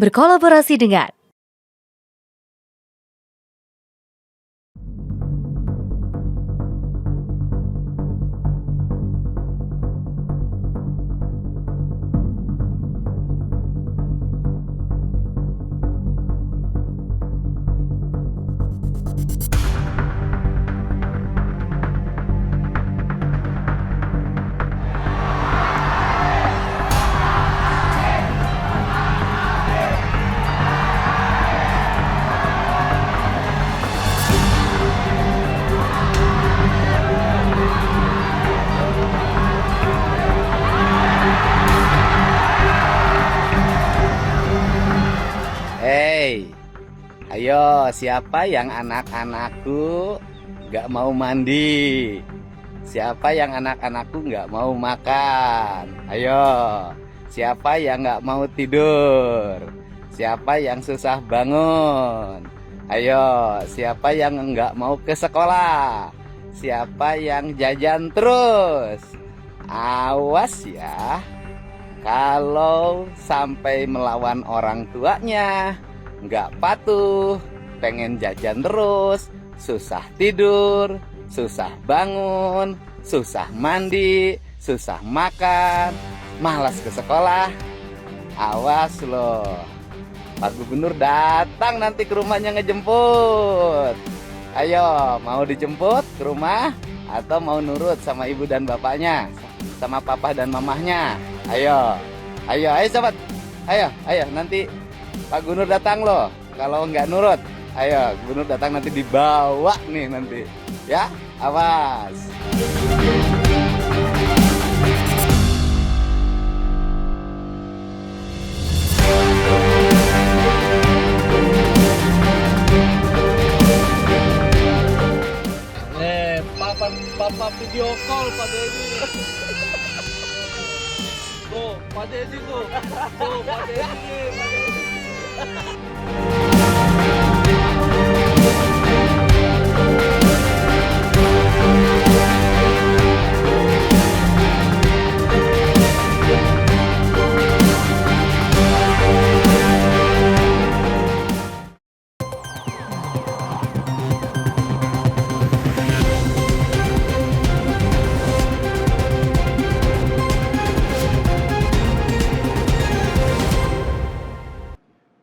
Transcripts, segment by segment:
berkolaborasi dengan Hei, ayo siapa yang anak-anakku nggak mau mandi? Siapa yang anak-anakku nggak mau makan? Ayo, siapa yang nggak mau tidur? Siapa yang susah bangun? Ayo, siapa yang nggak mau ke sekolah? Siapa yang jajan terus? Awas ya. Kalau sampai melawan orang tuanya, nggak patuh, pengen jajan terus, susah tidur, susah bangun, susah mandi, susah makan, malas ke sekolah, awas loh. Pak Gubernur datang nanti ke rumahnya ngejemput. Ayo, mau dijemput ke rumah atau mau nurut sama ibu dan bapaknya, sama papa dan mamahnya? Ayo, ayo sobat, ayo nanti Pak Gubernur datang loh. Kalau nggak nurut, ayo Gubernur datang nanti dibawa nih nanti, ya awas. Papa video call Pak Deddy. Tuh, Pak Deddy tuh. Tuh, Pak Deddy.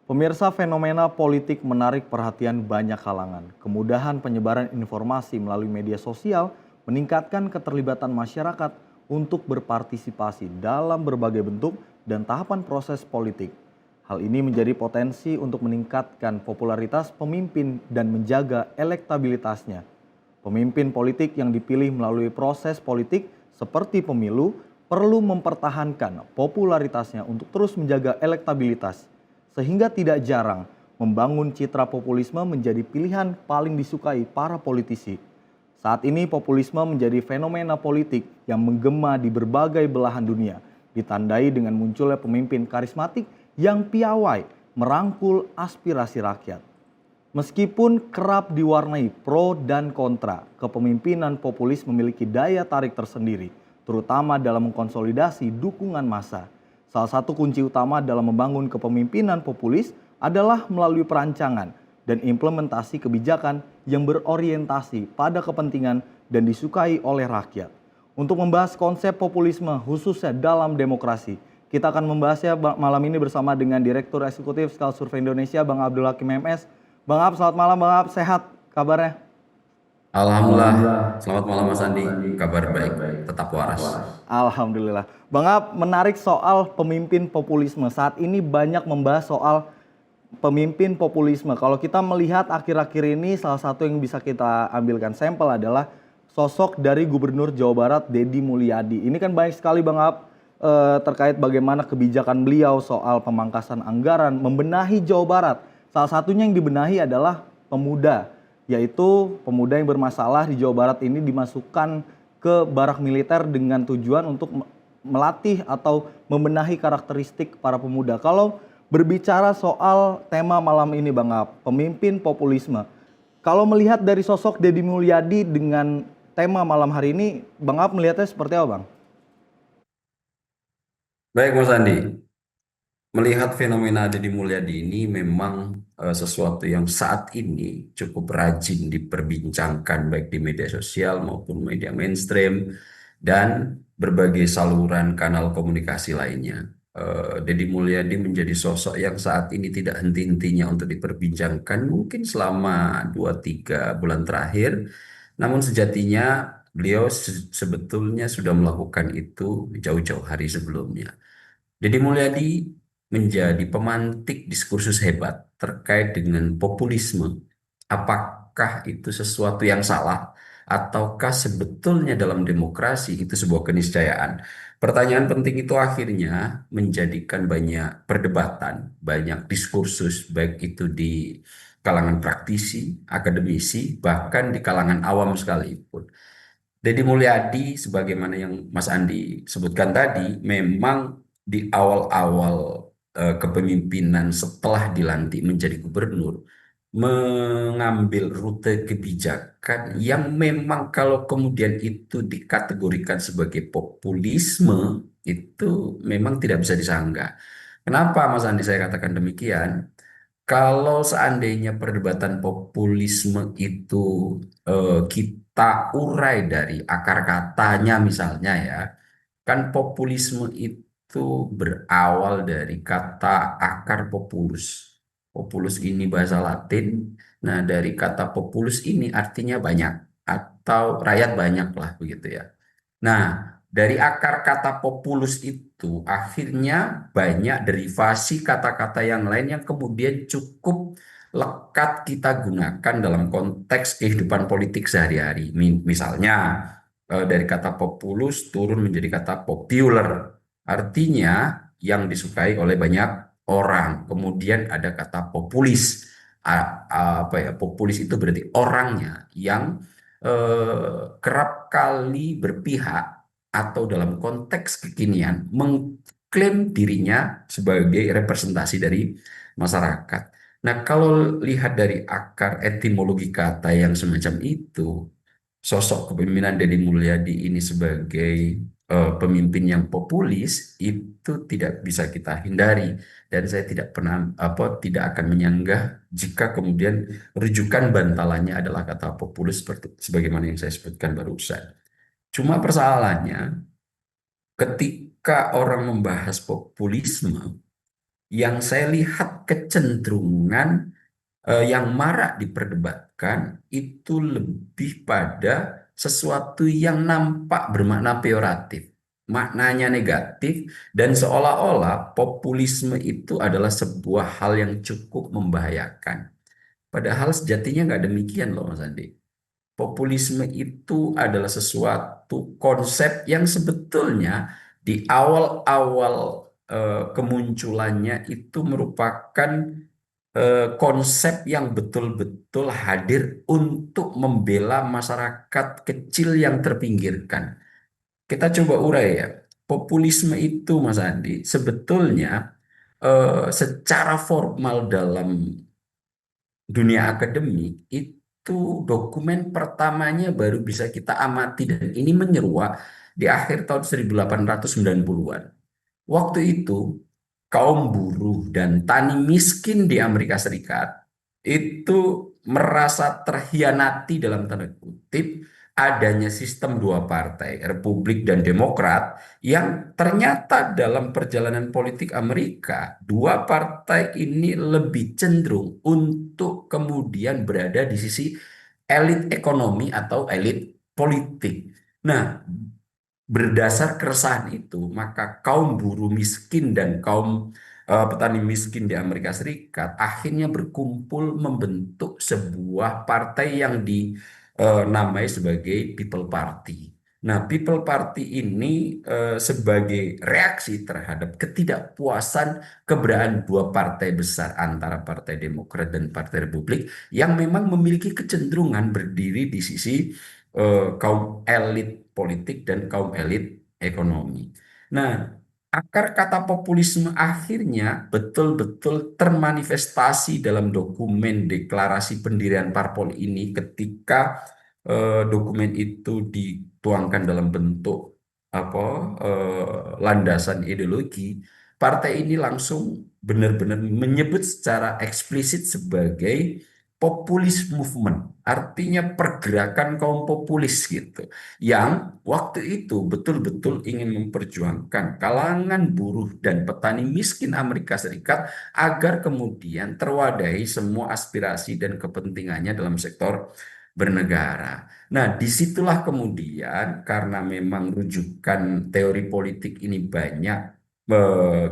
Pemirsa, fenomena politik menarik perhatian banyak kalangan. Kemudahan penyebaran informasi melalui media sosial meningkatkan keterlibatan masyarakat untuk berpartisipasi dalam berbagai bentuk dan tahapan proses politik. Hal ini menjadi potensi untuk meningkatkan popularitas pemimpin dan menjaga elektabilitasnya. Pemimpin politik yang dipilih melalui proses politik seperti pemilu perlu mempertahankan popularitasnya untuk terus menjaga elektabilitas, sehingga tidak jarang membangun citra populisme menjadi pilihan paling disukai para politisi. Saat ini populisme menjadi fenomena politik yang menggema di berbagai belahan dunia, ditandai dengan munculnya pemimpin karismatik yang piawai merangkul aspirasi rakyat. Meskipun kerap diwarnai pro dan kontra, kepemimpinan populis memiliki daya tarik tersendiri, terutama dalam mengkonsolidasi dukungan massa. Salah satu kunci utama dalam membangun kepemimpinan populis adalah melalui perancangan dan implementasi kebijakan yang berorientasi pada kepentingan dan disukai oleh rakyat. Untuk membahas konsep populisme khususnya dalam demokrasi, kita akan membahasnya malam ini bersama dengan Direktur Eksekutif Skala Survei Indonesia, Bang Abdul Hakim MS. Bang Ab, selamat malam Bang Ab, sehat kabarnya? Alhamdulillah, selamat malam Mas Andi, kabar baik, tetap waras. Alhamdulillah. Bang Ab, menarik soal pemimpin populisme. Saat ini banyak membahas soal pemimpin populisme. Kalau kita melihat akhir-akhir ini salah satu yang bisa kita ambilkan sampel adalah sosok dari Gubernur Jawa Barat Deddy Mulyadi. Ini kan banyak sekali Bang Ab terkait bagaimana kebijakan beliau soal pemangkasan anggaran, membenahi Jawa Barat. Salah satunya yang dibenahi adalah pemuda, yaitu pemuda yang bermasalah di Jawa Barat ini dimasukkan ke barak militer dengan tujuan untuk melatih atau membenahi karakteristik para pemuda. Kalau berbicara soal tema malam ini Bang Ab, pemimpin populisme. Kalau melihat dari sosok Deddy Mulyadi dengan tema malam hari ini, Bang Ab melihatnya seperti apa Bang? Baik Mas Andi, Melihat fenomena Deddy Mulyadi ini memang sesuatu yang saat ini cukup rajin diperbincangkan baik di media sosial maupun media mainstream dan berbagai saluran kanal komunikasi lainnya. Deddy Mulyadi menjadi sosok yang saat ini tidak henti-hentinya untuk diperbincangkan mungkin selama 2-3 bulan terakhir. Namun sejatinya beliau sebetulnya sudah melakukan itu jauh-jauh hari sebelumnya. Deddy Mulyadi menjadi pemantik diskursus hebat terkait dengan populisme. Apakah itu sesuatu yang salah, ataukah sebetulnya dalam demokrasi itu sebuah keniscayaan? Pertanyaan penting itu akhirnya menjadikan banyak perdebatan, banyak diskursus, baik itu di kalangan praktisi, akademisi, bahkan di kalangan awam sekalipun. Deddy Mulyadi, sebagaimana yang Mas Andi sebutkan tadi, memang di awal-awal kepemimpinan setelah dilantik menjadi gubernur, mengambil rute kebijakan yang memang kalau kemudian itu dikategorikan sebagai populisme, itu memang tidak bisa disanggah. Kenapa Mas Andi saya katakan demikian? Kalau seandainya perdebatan populisme itu kita urai dari akar katanya misalnya ya, kan populisme itu berawal dari kata akar populus. Populus ini bahasa Latin. Nah, dari kata populus ini artinya banyak atau rakyat banyak lah begitu ya. Nah, dari akar kata populus itu akhirnya banyak derivasi kata-kata yang lain yang kemudian cukup lekat kita gunakan dalam konteks kehidupan politik sehari-hari. Misalnya, dari kata populus turun menjadi kata popular. Artinya yang disukai oleh banyak orang. Kemudian ada kata populis. Apa ya? Populis itu berarti orangnya yang kerap kali berpihak atau dalam konteks kekinian mengklaim dirinya sebagai representasi dari masyarakat. Nah, kalau lihat dari akar etimologi kata yang semacam itu, sosok kepemimpinan Deddy Mulyadi ini sebagai pemimpin yang populis itu tidak bisa kita hindari, dan saya tidak pernah tidak akan menyanggah jika kemudian rujukan bantalannya adalah kata populis seperti sebagaimana yang saya sebutkan barusan. Cuma persoalannya ketika orang membahas populisme, yang saya lihat kecenderungan yang marak diperdebatkan itu lebih pada sesuatu yang nampak bermakna peyoratif, maknanya negatif, dan seolah-olah populisme itu adalah sebuah hal yang cukup membahayakan. Padahal sejatinya nggak demikian loh Mas Andi. Populisme itu adalah sesuatu konsep yang sebetulnya di awal-awal kemunculannya itu merupakan konsep yang betul-betul hadir untuk membela masyarakat kecil yang terpinggirkan. Kita coba urai ya. Populisme itu, Mas Andi, sebetulnya secara formal dalam dunia akademik itu dokumen pertamanya baru bisa kita amati, dan ini menyeruak di akhir tahun 1890-an. Waktu itu kaum buruh dan tani miskin di Amerika Serikat itu merasa terhianati dalam tanda kutip adanya sistem dua partai, Republik dan Demokrat, yang ternyata dalam perjalanan politik Amerika, dua partai ini lebih cenderung untuk kemudian berada di sisi elit ekonomi atau elit politik. Nah, berdasar keresahan itu, maka kaum buruh miskin dan kaum petani miskin di Amerika Serikat akhirnya berkumpul membentuk sebuah partai yang dinamai sebagai People Party. Nah, People Party ini sebagai reaksi terhadap ketidakpuasan keberadaan dua partai besar antara Partai Demokrat dan Partai Republik yang memang memiliki kecenderungan berdiri di sisi kaum elit politik dan kaum elit ekonomi. Nah, akar kata populisme akhirnya betul-betul termanifestasi dalam dokumen deklarasi pendirian parpol ini ketika dokumen itu dituangkan dalam bentuk apa landasan ideologi. partai ini langsung benar-benar menyebut secara eksplisit sebagai populis movement, artinya pergerakan kaum populis gitu, yang waktu itu betul-betul ingin memperjuangkan kalangan buruh dan petani miskin Amerika Serikat agar kemudian terwadahi semua aspirasi dan kepentingannya dalam sektor bernegara. Nah, disitulah kemudian karena memang rujukan teori politik ini banyak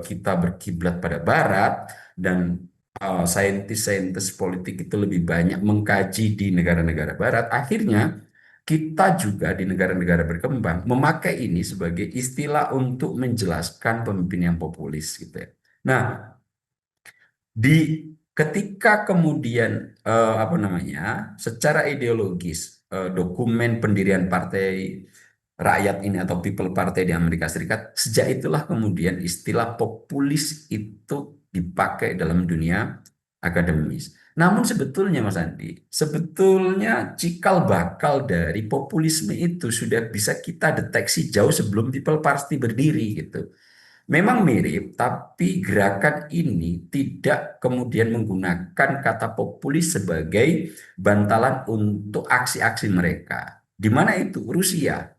kita berkiblat pada Barat dan saintis-saintis politik itu lebih banyak mengkaji di negara-negara Barat, akhirnya kita juga di negara-negara berkembang memakai ini sebagai istilah untuk menjelaskan pemimpin yang populis gitu ya. Nah, di ketika kemudian apa namanya secara ideologis dokumen pendirian Partai Rakyat ini atau People Party di Amerika Serikat, sejak itulah kemudian istilah populis itu dipakai dalam dunia akademis. Namun sebetulnya Mas Andi, sebetulnya cikal bakal dari populisme itu sudah bisa kita deteksi jauh sebelum People Party berdiri gitu. Memang mirip, tapi gerakan ini tidak kemudian menggunakan kata populis sebagai bantalan untuk aksi-aksi mereka. Di mana itu? Rusia.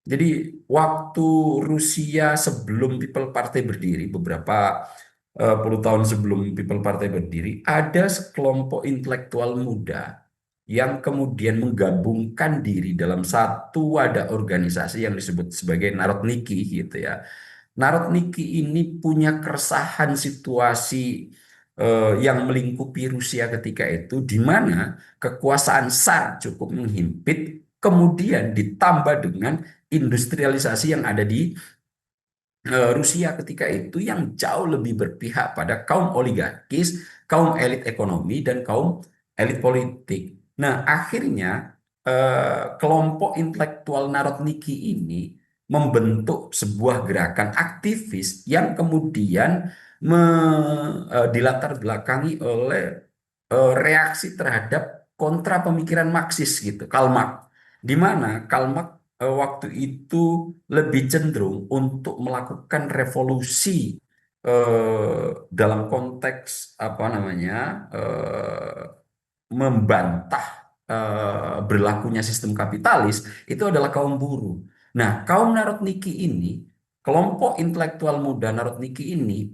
Jadi waktu Rusia sebelum People Party berdiri, beberapa puluh tahun sebelum People Party berdiri, ada sekelompok intelektual muda yang kemudian menggabungkan diri dalam satu wadah organisasi yang disebut sebagai Narodniki gitu ya. Narodniki ini punya keresahan situasi yang melingkupi Rusia ketika itu, di mana kekuasaan Tsar cukup menghimpit, kemudian ditambah dengan industrialisasi yang ada di Rusia ketika itu yang jauh lebih berpihak pada kaum oligarkis, kaum elit ekonomi, dan kaum elit politik. Nah, akhirnya kelompok intelektual Narodniki ini membentuk sebuah gerakan aktivis yang kemudian dilatar belakangi oleh reaksi terhadap kontra pemikiran Marxis gitu, Karl Marx, di mana Karl Marx waktu itu lebih cenderung untuk melakukan revolusi dalam konteks apa namanya membantah berlakunya sistem kapitalis itu adalah kaum buruh. Nah, kaum Narodniki ini, kelompok intelektual muda Narodniki ini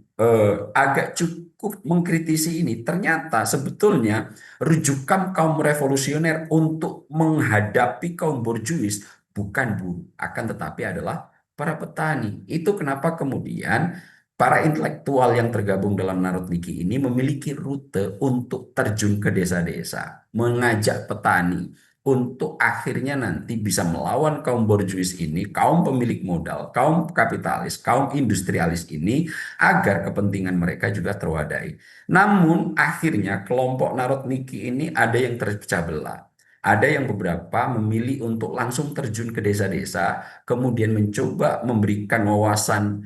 agak cukup mengkritisi ini. Ternyata sebetulnya rujukan kaum revolusioner untuk menghadapi kaum borjuis bukan buruh, akan tetapi adalah para petani. Itu kenapa kemudian para intelektual yang tergabung dalam Narodniki ini memiliki rute untuk terjun ke desa-desa, mengajak petani untuk akhirnya nanti bisa melawan kaum borjuis ini, kaum pemilik modal, kaum kapitalis, kaum industrialis ini, agar kepentingan mereka juga terwadahi. Namun akhirnya kelompok Narodniki ini ada yang terpecah belah. Ada yang beberapa memilih untuk langsung terjun ke desa-desa, kemudian mencoba memberikan wawasan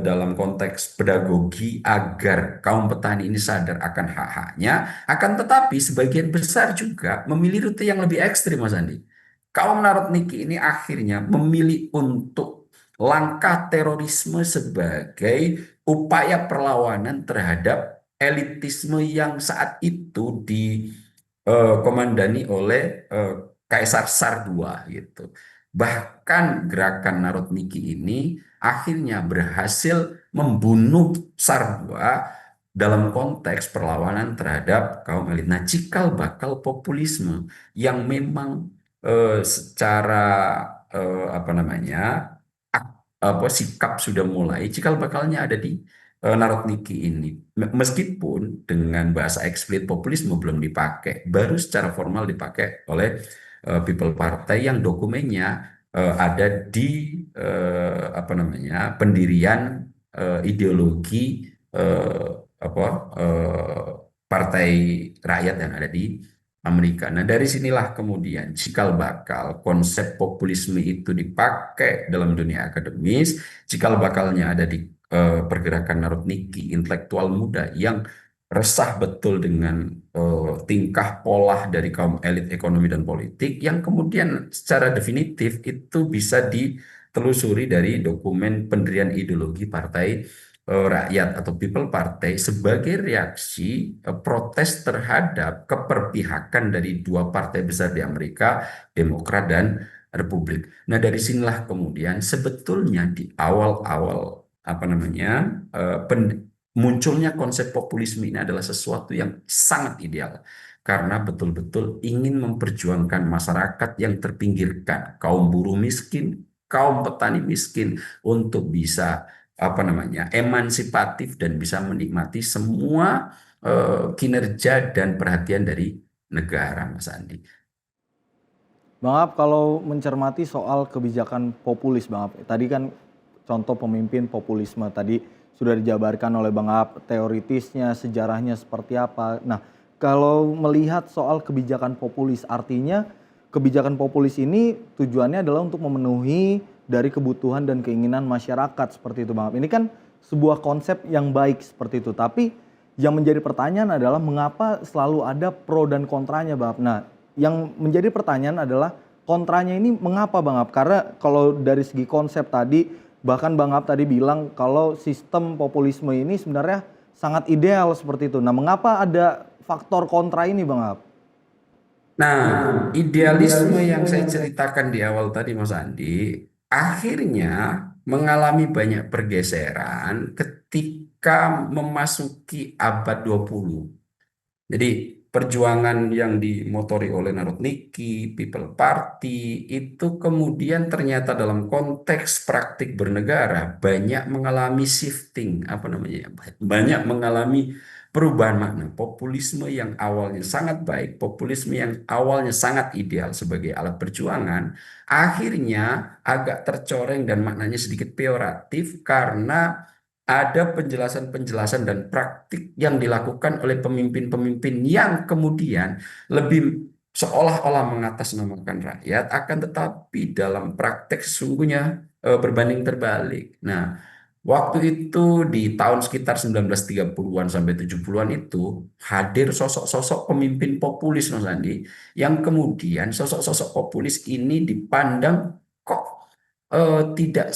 dalam konteks pedagogi agar kaum petani ini sadar akan hak-haknya. Akan tetapi sebagian besar juga memilih rute yang lebih ekstrim, Mas Andi. Kaum Narodniki ini akhirnya memilih untuk langkah terorisme sebagai upaya perlawanan terhadap elitisme yang saat itu dikomandani oleh Kaisar Tsar II gitu. Bahkan gerakan Narodniki ini akhirnya berhasil membunuh Tsar II dalam konteks perlawanan terhadap kaum elit. Nah, cikal bakal populisme yang memang secara apa namanya sikap sudah mulai, cikal bakalnya ada di Narodniki ini. Meskipun dengan bahasa eksplisit populisme belum dipakai, baru secara formal dipakai oleh People Party yang dokumennya ada di apa namanya pendirian ideologi eh, apa eh, Partai Rakyat yang ada di Amerika. Nah, dari sinilah kemudian cikal bakal konsep populisme itu dipakai dalam dunia akademis, cikal bakalnya ada di pergerakan Narodniki, intelektual muda yang resah betul dengan tingkah pola dari kaum elit ekonomi dan politik yang kemudian secara definitif itu bisa ditelusuri dari dokumen pendirian ideologi Partai rakyat atau People Party sebagai reaksi protes terhadap keperpihakan dari dua partai besar di Amerika, Demokrat dan Republik. Nah, dari sinilah kemudian sebetulnya di awal-awal apa namanya munculnya konsep populisme ini adalah sesuatu yang sangat ideal karena betul-betul ingin memperjuangkan masyarakat yang terpinggirkan, kaum buruh miskin, kaum petani miskin untuk bisa apa namanya emansipatif dan bisa menikmati semua kinerja dan perhatian dari negara, Mas Andi. Bang Ab, kalau mencermati soal kebijakan populis, Bang Ab, tadi kan contoh pemimpin populisme tadi sudah dijabarkan oleh Bang Ab, teoritisnya, sejarahnya seperti apa. Nah, kalau melihat soal kebijakan populis, artinya kebijakan populis ini tujuannya adalah untuk memenuhi dari kebutuhan dan keinginan masyarakat seperti itu, Bang Ab. Ini kan sebuah konsep yang baik seperti itu, tapi yang menjadi pertanyaan adalah mengapa selalu ada pro dan kontranya, Bang Ab. Nah, yang menjadi pertanyaan adalah kontranya ini mengapa, Bang Ab? Karena kalau dari segi konsep tadi, bahkan Bang Ab tadi bilang kalau sistem populisme ini sebenarnya sangat ideal seperti itu. Nah, mengapa ada faktor kontra ini, Bang Ab? Nah, idealisme yang saya ceritakan di awal tadi, Mas Andi, akhirnya mengalami banyak pergeseran ketika memasuki abad 20. Jadi perjuangan yang dimotori oleh Narodniki, People Party itu kemudian ternyata dalam konteks praktik bernegara banyak mengalami shifting, apa namanya, banyak mengalami perubahan makna. Populisme yang awalnya sangat baik, populisme yang awalnya sangat ideal sebagai alat perjuangan, akhirnya agak tercoreng dan maknanya sedikit peyoratif karena ada penjelasan-penjelasan dan praktik yang dilakukan oleh pemimpin-pemimpin yang kemudian lebih seolah-olah mengatasnamakan rakyat, akan tetapi dalam praktek sesungguhnya berbanding terbalik. Nah, waktu itu di tahun sekitar 1930-an sampai 70-an itu hadir sosok-sosok pemimpin populis, Mas Andi, yang kemudian sosok-sosok populis ini dipandang kok tidak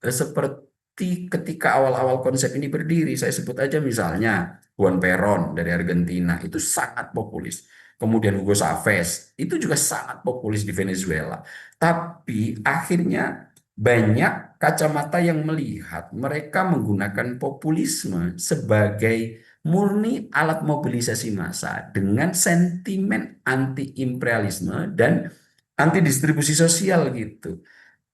seperti ketika awal-awal konsep ini berdiri. Saya sebut aja misalnya Juan Perón dari Argentina, itu sangat populis. Kemudian Hugo Chavez, itu juga sangat populis di Venezuela. Tapi akhirnya banyak kacamata yang melihat mereka menggunakan populisme sebagai murni alat mobilisasi massa dengan sentimen anti-imperialisme dan anti distribusi sosial gitu.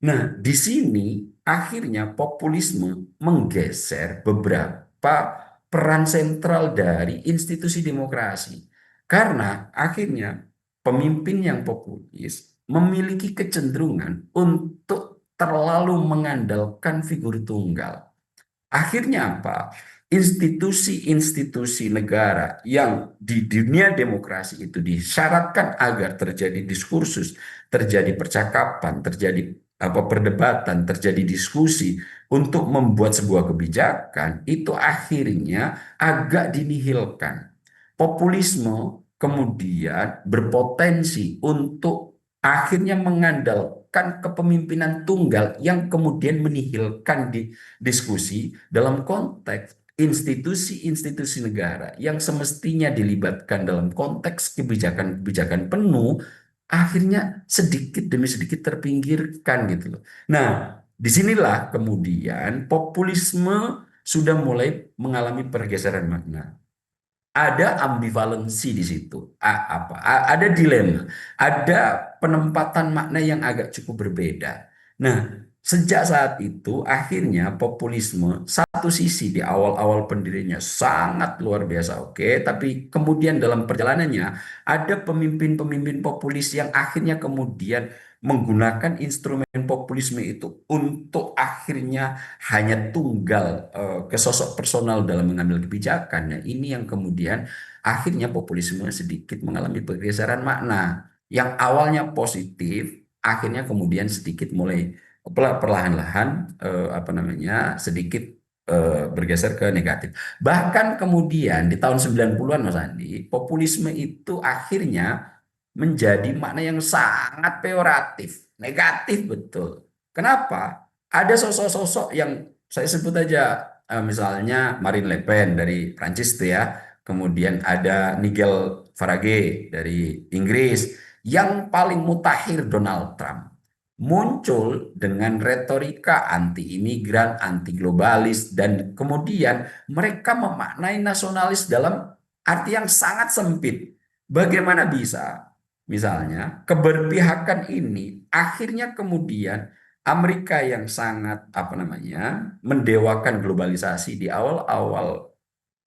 Nah, di sini akhirnya populisme menggeser beberapa peran sentral dari institusi demokrasi. Karena akhirnya pemimpin yang populis memiliki kecenderungan untuk terlalu mengandalkan figur tunggal. Akhirnya apa? Institusi-institusi negara yang di dunia demokrasi itu disyaratkan agar terjadi diskursus, terjadi percakapan, terjadi perdebatan, terjadi diskusi untuk membuat sebuah kebijakan, itu akhirnya agak dinihilkan. Populisme kemudian berpotensi untuk akhirnya mengandalkan kepemimpinan tunggal yang kemudian menihilkan diskusi dalam konteks institusi-institusi negara yang semestinya dilibatkan dalam konteks kebijakan-kebijakan penuh, akhirnya sedikit demi sedikit terpinggirkan gitu loh. Nah, disinilah kemudian populisme sudah mulai mengalami pergeseran makna. Ada ambivalensi di situ, ada dilema, ada penempatan makna yang agak cukup berbeda. Nah, sejak saat itu akhirnya populisme satu sisi di awal-awal pendirinya sangat luar biasa oke, tapi kemudian dalam perjalanannya ada pemimpin-pemimpin populis yang akhirnya kemudian menggunakan instrumen populisme itu untuk akhirnya hanya tunggal ke sosok personal dalam mengambil kebijakan. Nah, ini yang kemudian akhirnya populisme sedikit mengalami pergeseran makna yang awalnya positif, akhirnya kemudian sedikit mulai perlahan-lahan apa namanya sedikit bergeser ke negatif. Bahkan kemudian di tahun 90-an Mas Andi, populisme itu akhirnya menjadi makna yang sangat peyoratif, negatif betul. Kenapa? Ada sosok-sosok yang saya sebut aja misalnya Marine Le Pen dari Prancis tuh ya, kemudian ada Nigel Farage dari Inggris, yang paling mutakhir Donald Trump muncul dengan retorika anti imigran, anti globalis, dan kemudian mereka memaknai nasionalis dalam arti yang sangat sempit. Bagaimana bisa, misalnya, keberpihakan ini akhirnya kemudian Amerika yang sangat apa namanya mendewakan globalisasi di awal-awal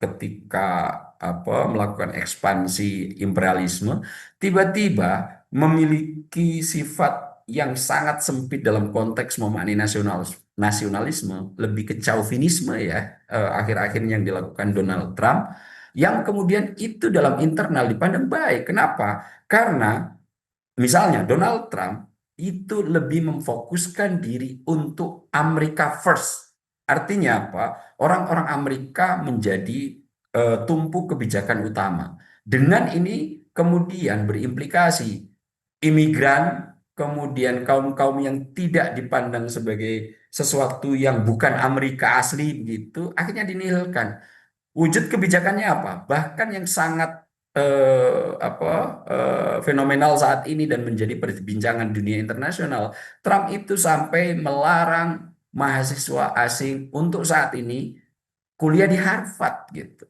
ketika melakukan ekspansi imperialisme, tiba-tiba memiliki sifat yang sangat sempit dalam konteks memaknai nasionalisme, lebih ke chauvinisme ya, akhir-akhirnya yang dilakukan Donald Trump, yang kemudian itu dalam internal dipandang baik. Kenapa? Karena misalnya Donald Trump itu lebih memfokuskan diri untuk Amerika first. Artinya apa? Orang-orang Amerika menjadi tumpu kebijakan utama. Dengan ini kemudian berimplikasi imigran, kemudian kaum-kaum yang tidak dipandang sebagai sesuatu yang bukan Amerika asli gitu, akhirnya dinihilkan. Wujud kebijakannya apa? Bahkan yang sangat fenomenal saat ini dan menjadi perbincangan dunia internasional, Trump itu sampai melarang mahasiswa asing untuk saat ini kuliah di Harvard gitu.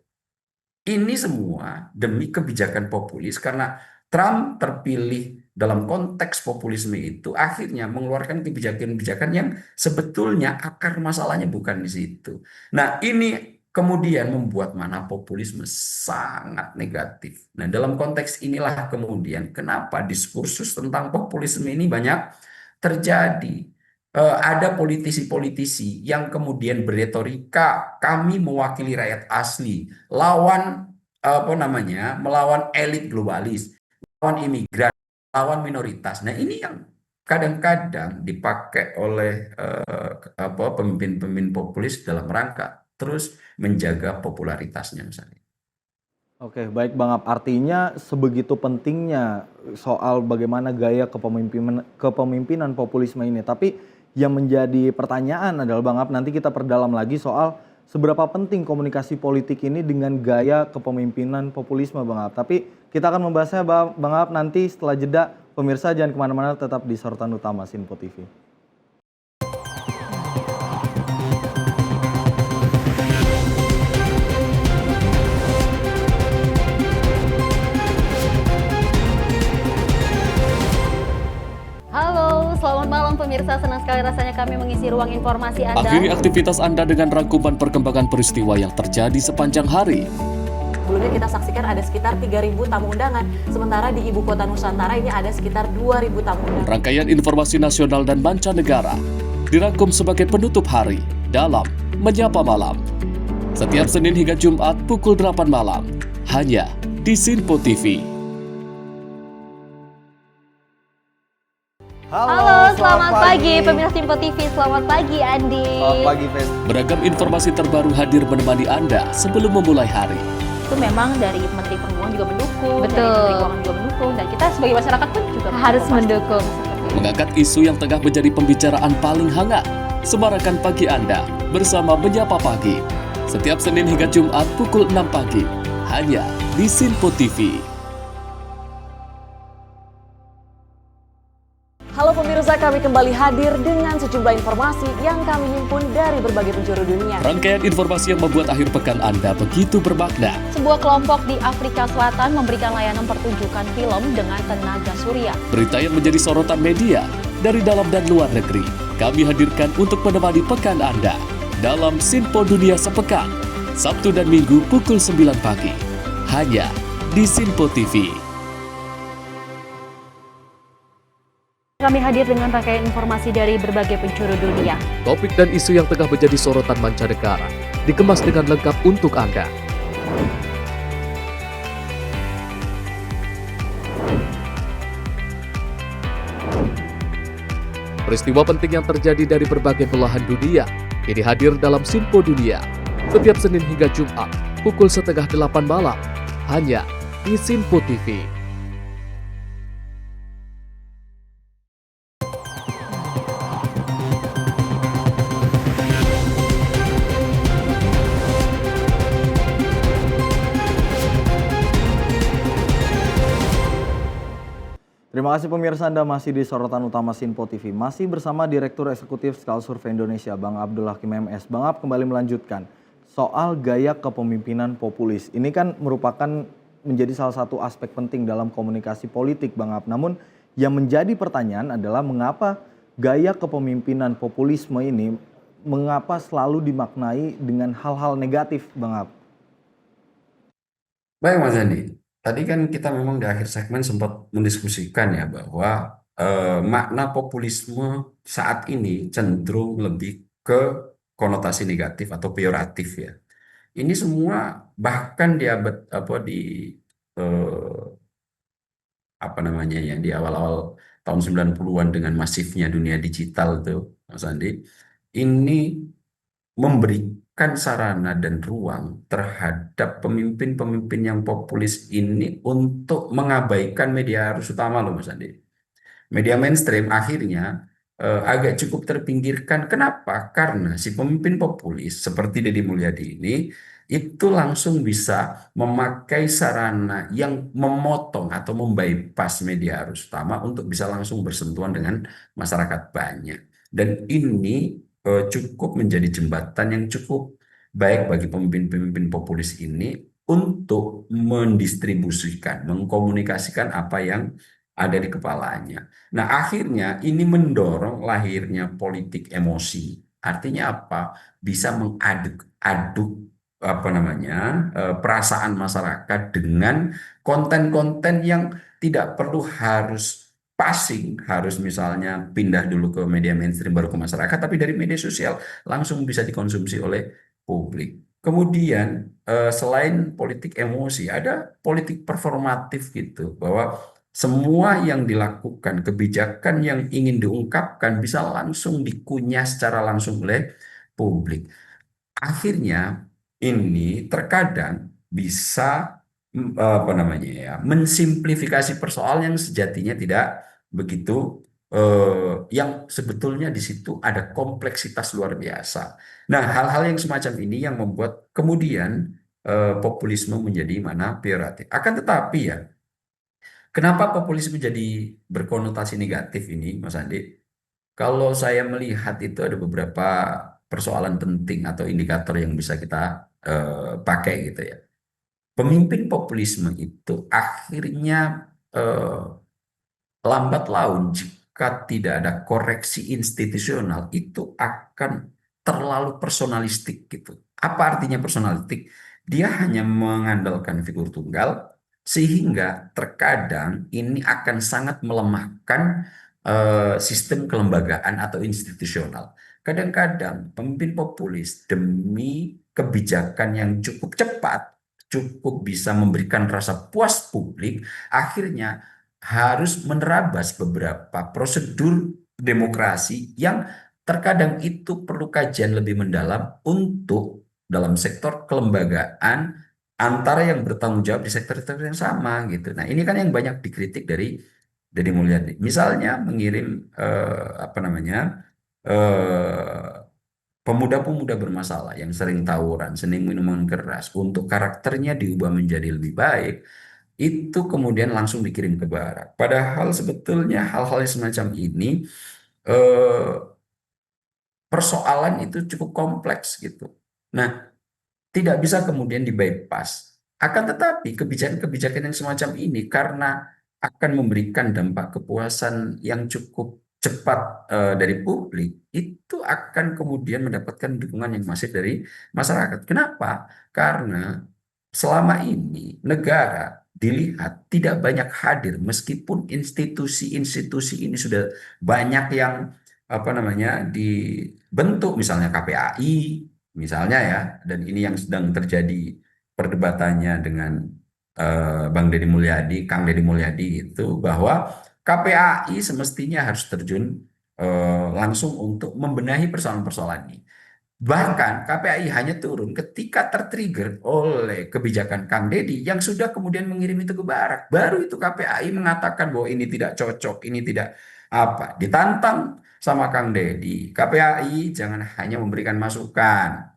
Ini semua demi kebijakan populis, karena Trump terpilih dalam konteks populisme itu akhirnya mengeluarkan kebijakan-kebijakan yang sebetulnya akar masalahnya bukan di situ. Nah, ini kemudian membuat mana populisme sangat negatif. Nah, dalam konteks inilah kemudian kenapa diskursus tentang populisme ini banyak terjadi. Ada politisi-politisi yang kemudian beretorika kami mewakili rakyat asli, lawan melawan elit globalis, lawan imigran, lawan minoritas. Nah, ini yang kadang-kadang dipakai oleh pemimpin-pemimpin populis dalam rangka terus menjaga popularitasnya misalnya. Oke, baik Bang Ab. Artinya sebegitu pentingnya soal bagaimana gaya kepemimpinan populisme ini. Tapi yang menjadi pertanyaan adalah Bang Ab, nanti kita perdalam lagi soal seberapa penting komunikasi politik ini dengan gaya kepemimpinan populisme Bang Ab. Tapi kita akan membahasnya Bang Ab nanti setelah jeda. Pemirsa jangan kemana-mana, tetap di Sorotan Utama Sinpo TV. Selamat malam pemirsa, senang sekali rasanya kami mengisi ruang informasi Anda. Akhiri aktivitas Anda dengan rangkuman perkembangan peristiwa yang terjadi sepanjang hari. Sebelumnya kita saksikan ada sekitar 3.000 tamu undangan, sementara di Ibu Kota Nusantara ini ada sekitar 2.000 tamu undangan. Rangkaian informasi nasional dan mancanegara dirangkum sebagai penutup hari dalam Menyapa Malam. Setiap Senin hingga Jumat pukul 8 malam, hanya di Sinpo TV. Halo, selamat pagi pemirsa Sinpo TV, selamat pagi Andi. Selamat pagi Fen. Beragam informasi terbaru hadir menemani Anda sebelum memulai hari. Itu memang dari Menteri Perhubungan juga mendukung, Betul. dari Menteri Keuangan juga mendukung, dan kita sebagai masyarakat pun juga Harus mendukung. Mengangkat isu yang tengah menjadi pembicaraan paling hangat. Semarakan pagi Anda bersama Menyapa Pagi. Setiap Senin hingga Jumat pukul 6 pagi, hanya di Sinpo TV. Halo pemirsa, kami kembali hadir dengan sejumlah informasi yang kami himpun dari berbagai penjuru dunia. Rangkaian informasi yang membuat akhir pekan Anda begitu bermakna. Sebuah kelompok di Afrika Selatan memberikan layanan pertunjukan film dengan tenaga surya. Berita yang menjadi sorotan media dari dalam dan luar negeri, kami hadirkan untuk menemani pekan Anda dalam Sinpo Dunia Sepekan, Sabtu dan Minggu pukul 9 pagi, hanya di Sinpo TV. Kami hadir dengan rangkaian informasi dari berbagai penjuru dunia. Topik dan isu yang tengah menjadi sorotan mancanegara dikemas dengan lengkap untuk Anda. Peristiwa penting yang terjadi dari berbagai belahan dunia kini hadir dalam Sinpo Dunia setiap Senin hingga Jumat pukul 7:30 malam, hanya di Sinpo TV. Terima kasih pemirsa, Anda masih di Sorotan Utama Sinpo TV. Masih bersama Direktur Eksekutif Skala Survei Indonesia, Bang Abdul Hakim MS. Bang Ab kembali melanjutkan soal gaya kepemimpinan populis. Ini kan merupakan menjadi salah satu aspek penting dalam komunikasi politik, Bang Ab. Namun yang menjadi pertanyaan adalah mengapa gaya kepemimpinan populisme ini mengapa selalu dimaknai dengan hal-hal negatif, Bang Ab? Baik Mas Andi, tadi kan kita memang di akhir segmen sempat mendiskusikan ya bahwa makna populisme saat ini cenderung lebih ke konotasi negatif atau peyoratif ya. Ini semua bahkan di abad eh, apa namanya ya di awal-awal tahun 90-an dengan masifnya dunia digital tuh Mas Andi, ini memberikan sarana dan ruang terhadap pemimpin-pemimpin yang populis ini untuk mengabaikan media arus utama loh Mas Andi. Media mainstream akhirnya agak cukup terpinggirkan. Kenapa? Karena si pemimpin populis seperti Deddy Mulyadi ini itu langsung bisa memakai sarana yang memotong atau membypass media arus utama untuk bisa langsung bersentuhan dengan masyarakat banyak. Dan ini cukup menjadi jembatan yang cukup baik bagi pemimpin-pemimpin populis ini untuk mendistribusikan, mengkomunikasikan apa yang ada di kepalanya. Nah, akhirnya ini mendorong lahirnya politik emosi. Artinya apa? Bisa mengaduk-aduk perasaan masyarakat dengan konten-konten yang tidak perlu harus passing, harus misalnya pindah dulu ke media mainstream baru ke masyarakat, tapi dari media sosial langsung bisa dikonsumsi oleh publik. Kemudian selain politik emosi, ada politik performatif gitu, bahwa semua yang dilakukan, kebijakan yang ingin diungkapkan bisa langsung dikunyah secara langsung oleh publik. Akhirnya ini terkadang bisa mensimplifikasi persoalan yang sejatinya tidak begitu yang sebetulnya di situ ada kompleksitas luar biasa. Nah, hal-hal yang semacam ini yang membuat kemudian populisme menjadi mana peyoratif. Akan tetapi ya, kenapa populisme jadi berkonotasi negatif ini, Mas Andi? Kalau saya melihat itu ada beberapa persoalan penting atau indikator yang bisa kita pakai gitu ya. Pemimpin populisme itu akhirnya lambat laun jika tidak ada koreksi institusional itu akan terlalu personalistik gitu. Apa artinya personalistik? Dia hanya mengandalkan figur tunggal sehingga terkadang ini akan sangat melemahkan sistem kelembagaan atau institusional. Kadang-kadang pemimpin populis demi kebijakan yang cukup cepat, cukup bisa memberikan rasa puas publik, akhirnya harus menerabas beberapa prosedur demokrasi yang terkadang itu perlu kajian lebih mendalam untuk dalam sektor kelembagaan antara yang bertanggung jawab di sektor-sektor yang sama gitu. Nah, ini kan yang banyak dikritik dari Mulyadi. Misalnya mengirim pemuda-pemuda bermasalah yang sering tawuran, sering minuman keras untuk karakternya diubah menjadi lebih baik, itu kemudian langsung dikirim ke barat. Padahal sebetulnya hal-hal yang semacam ini eh, persoalan itu cukup kompleks gitu. Nah, tidak bisa kemudian di-bypass. Akan tetapi kebijakan-kebijakan yang semacam ini karena akan memberikan dampak kepuasan yang cukup cepat dari publik, itu akan kemudian mendapatkan dukungan yang masif dari masyarakat. Kenapa? Karena selama ini negara dilihat tidak banyak hadir meskipun institusi-institusi ini sudah banyak yang dibentuk, misalnya KPAI misalnya ya, dan ini yang sedang terjadi perdebatannya dengan Bang Deddy Mulyadi, Kang Deddy Mulyadi itu, bahwa KPAI semestinya harus terjun langsung untuk membenahi persoalan-persoalan ini. Bahkan KPAI hanya turun ketika tertrigger oleh kebijakan Kang Deddy yang sudah kemudian mengirim itu ke barat. Baru itu KPAI mengatakan bahwa ini tidak cocok, ini tidak apa. Ditantang sama Kang Deddy, KPAI jangan hanya memberikan masukan.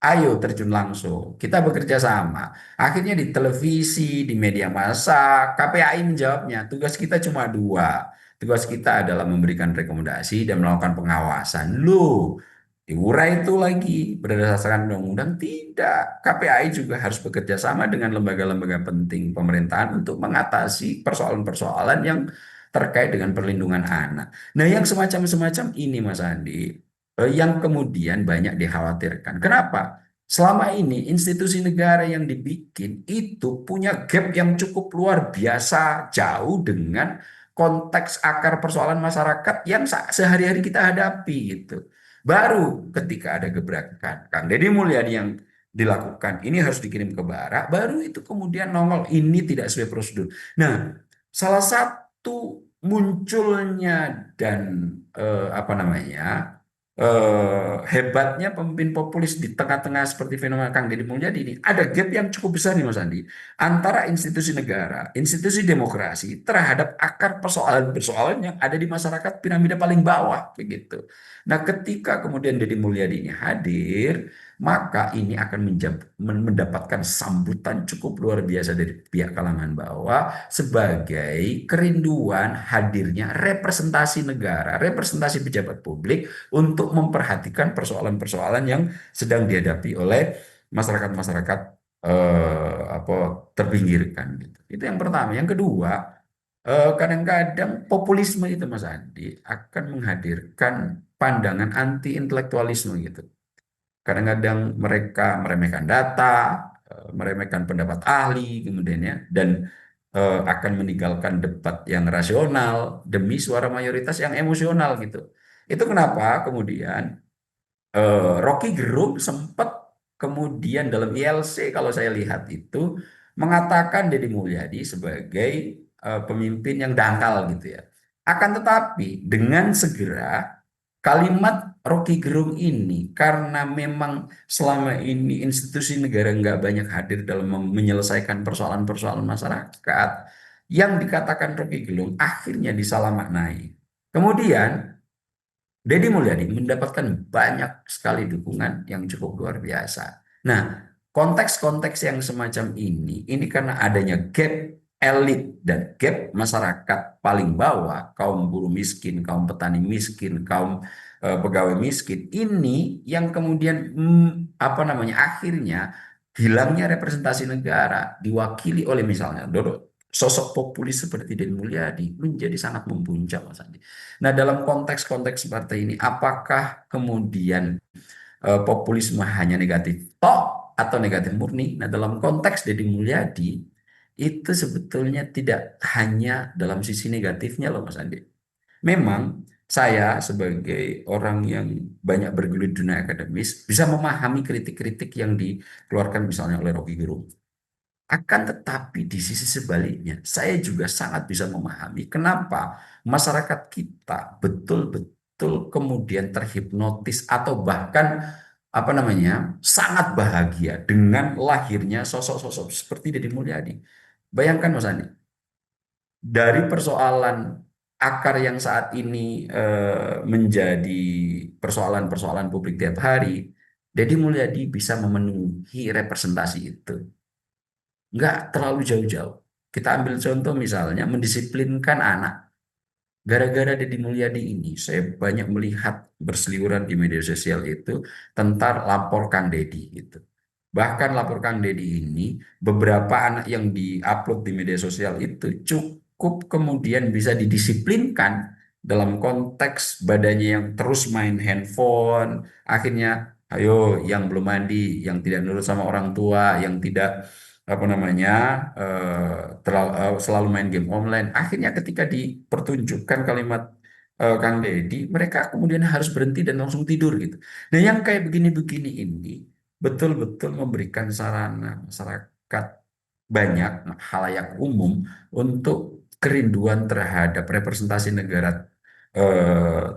ayo terjun langsung, kita bekerja sama. Akhirnya di televisi, di media massa, KPAI menjawabnya, tugas kita cuma dua. Tugas kita adalah memberikan rekomendasi dan melakukan pengawasan. Loh, diurai itu lagi berdasarkan undang-undang? Tidak. KPAI juga harus bekerja sama dengan lembaga-lembaga penting pemerintahan untuk mengatasi persoalan-persoalan yang terkait dengan perlindungan anak. Nah, yang semacam-semacam ini, Mas Andi, yang kemudian banyak dikhawatirkan. Kenapa? Selama ini institusi negara yang dibikin itu punya gap yang cukup luar biasa jauh dengan konteks akar persoalan masyarakat yang sehari-hari kita hadapi gitu. Baru ketika ada gebrakan Kang Deddy Mulyadi yang dilakukan, ini harus dikirim ke Barak, baru itu kemudian nongol ini tidak sesuai prosedur. Nah, salah satu munculnya dan apa namanya hebatnya pemimpin populis di tengah-tengah seperti fenomena Kang Deddy Mulyadi ini, ada gap yang cukup besar nih Mas Andi, antara institusi negara, institusi demokrasi terhadap akar persoalan-persoalan yang ada di masyarakat piramida paling bawah begitu. Nah, ketika kemudian Deddy Mulyadi ini hadir, maka ini akan mendapatkan sambutan cukup luar biasa dari pihak kalangan bawah sebagai kerinduan hadirnya representasi negara, representasi pejabat publik untuk memperhatikan persoalan-persoalan yang sedang dihadapi oleh masyarakat-masyarakat apa terpinggirkan gitu. Itu yang pertama. Yang kedua, kadang-kadang populisme itu Mas Andi akan menghadirkan pandangan anti intelektualisme gitu. Kadang-kadang mereka meremehkan data, meremehkan pendapat ahli, kemudian ya, dan akan meninggalkan debat yang rasional demi suara mayoritas yang emosional gitu. Itu kenapa kemudian Rocky Gerung sempat kemudian dalam ILC kalau saya lihat itu mengatakan Deddy Mulyadi sebagai pemimpin yang dangkal gitu ya. Akan tetapi dengan segera kalimat Rocky Gerung ini karena memang selama ini institusi negara nggak banyak hadir dalam menyelesaikan persoalan-persoalan masyarakat, yang dikatakan Rocky Gerung akhirnya disalamaknai. Kemudian Deddy Mulyadi mendapatkan banyak sekali dukungan yang cukup luar biasa. Nah, konteks-konteks yang semacam ini karena adanya gap elit dan gap masyarakat paling bawah, kaum buruh miskin, kaum petani miskin, kaum pegawai miskin, ini yang kemudian apa namanya akhirnya hilangnya representasi negara diwakili oleh misalnya sosok populis seperti Deddy Mulyadi menjadi sangat membuncah Mas Andi. Nah, dalam konteks-konteks seperti ini, apakah kemudian populisme hanya negatif toh atau negatif murni? Nah, dalam konteks Deddy Mulyadi itu sebetulnya tidak hanya dalam sisi negatifnya loh Mas Andi. Memang saya sebagai orang yang banyak bergelut di dunia akademis bisa memahami kritik-kritik yang dikeluarkan misalnya oleh Rocky Gerung. Akan tetapi di sisi sebaliknya, saya juga sangat bisa memahami kenapa masyarakat kita betul-betul kemudian terhipnotis atau bahkan apa namanya sangat bahagia dengan lahirnya sosok-sosok seperti Deddy Mulyadi. Bayangkan Mas Andi, dari persoalan akar yang saat ini menjadi persoalan-persoalan publik tiap hari, Deddy Mulyadi bisa memenuhi representasi itu. Nggak terlalu jauh-jauh. Kita ambil contoh misalnya mendisiplinkan anak. Gara-gara Deddy Mulyadi ini, saya banyak melihat berseliweran di media sosial itu tentang lapor Kang Deddy gitu. Bahkan lapor Kang Deddy ini, beberapa anak yang diupload di media sosial itu cukup kemudian bisa didisiplinkan dalam konteks badannya yang terus main handphone. Akhirnya, ayo yang belum mandi, yang tidak nurut sama orang tua, yang tidak apa namanya selalu main game online. Akhirnya ketika dipertunjukkan kalimat Kang Deddy, mereka kemudian harus berhenti dan langsung tidur gitu. Nah, yang kayak begini-begini ini betul-betul memberikan sarana masyarakat banyak halayak umum untuk kerinduan terhadap representasi negara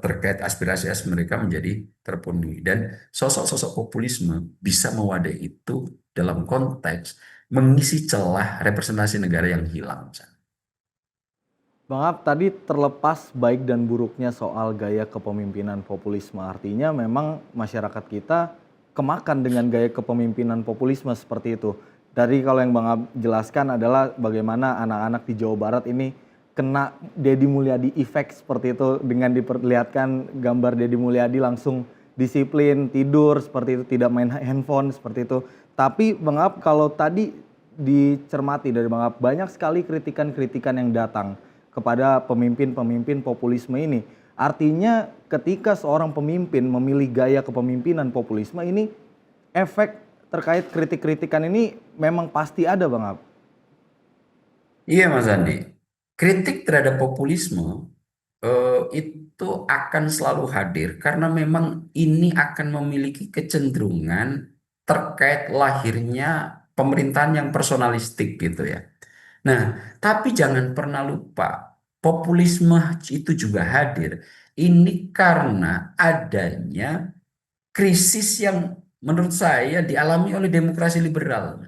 terkait aspirasi mereka menjadi terpenuhi, dan sosok-sosok populisme bisa mewadai itu dalam konteks mengisi celah representasi negara yang hilang. Bang Ab, tadi terlepas baik dan buruknya soal gaya kepemimpinan populisme, artinya memang masyarakat kita kemakan dengan gaya kepemimpinan populisme seperti itu. Dari kalau yang Bang Ab jelaskan adalah bagaimana anak-anak di Jawa Barat ini kena Deddy Mulyadi effect seperti itu, dengan diperlihatkan gambar Deddy Mulyadi langsung disiplin, tidur seperti itu, tidak main handphone seperti itu. Tapi Bang Ab, kalau tadi dicermati dari Bang Ab, banyak sekali kritikan-kritikan yang datang kepada pemimpin-pemimpin populisme ini. Artinya ketika seorang pemimpin memilih gaya kepemimpinan populisme ini, efek terkait kritik-kritikan ini memang pasti ada, Bang Ab. Iya Mas Andi, kritik terhadap populisme itu akan selalu hadir karena memang ini akan memiliki kecenderungan terkait lahirnya pemerintahan yang personalistik gitu ya. Nah, tapi jangan pernah lupa, populisme itu juga hadir. Ini karena adanya krisis yang menurut saya dialami oleh demokrasi liberal.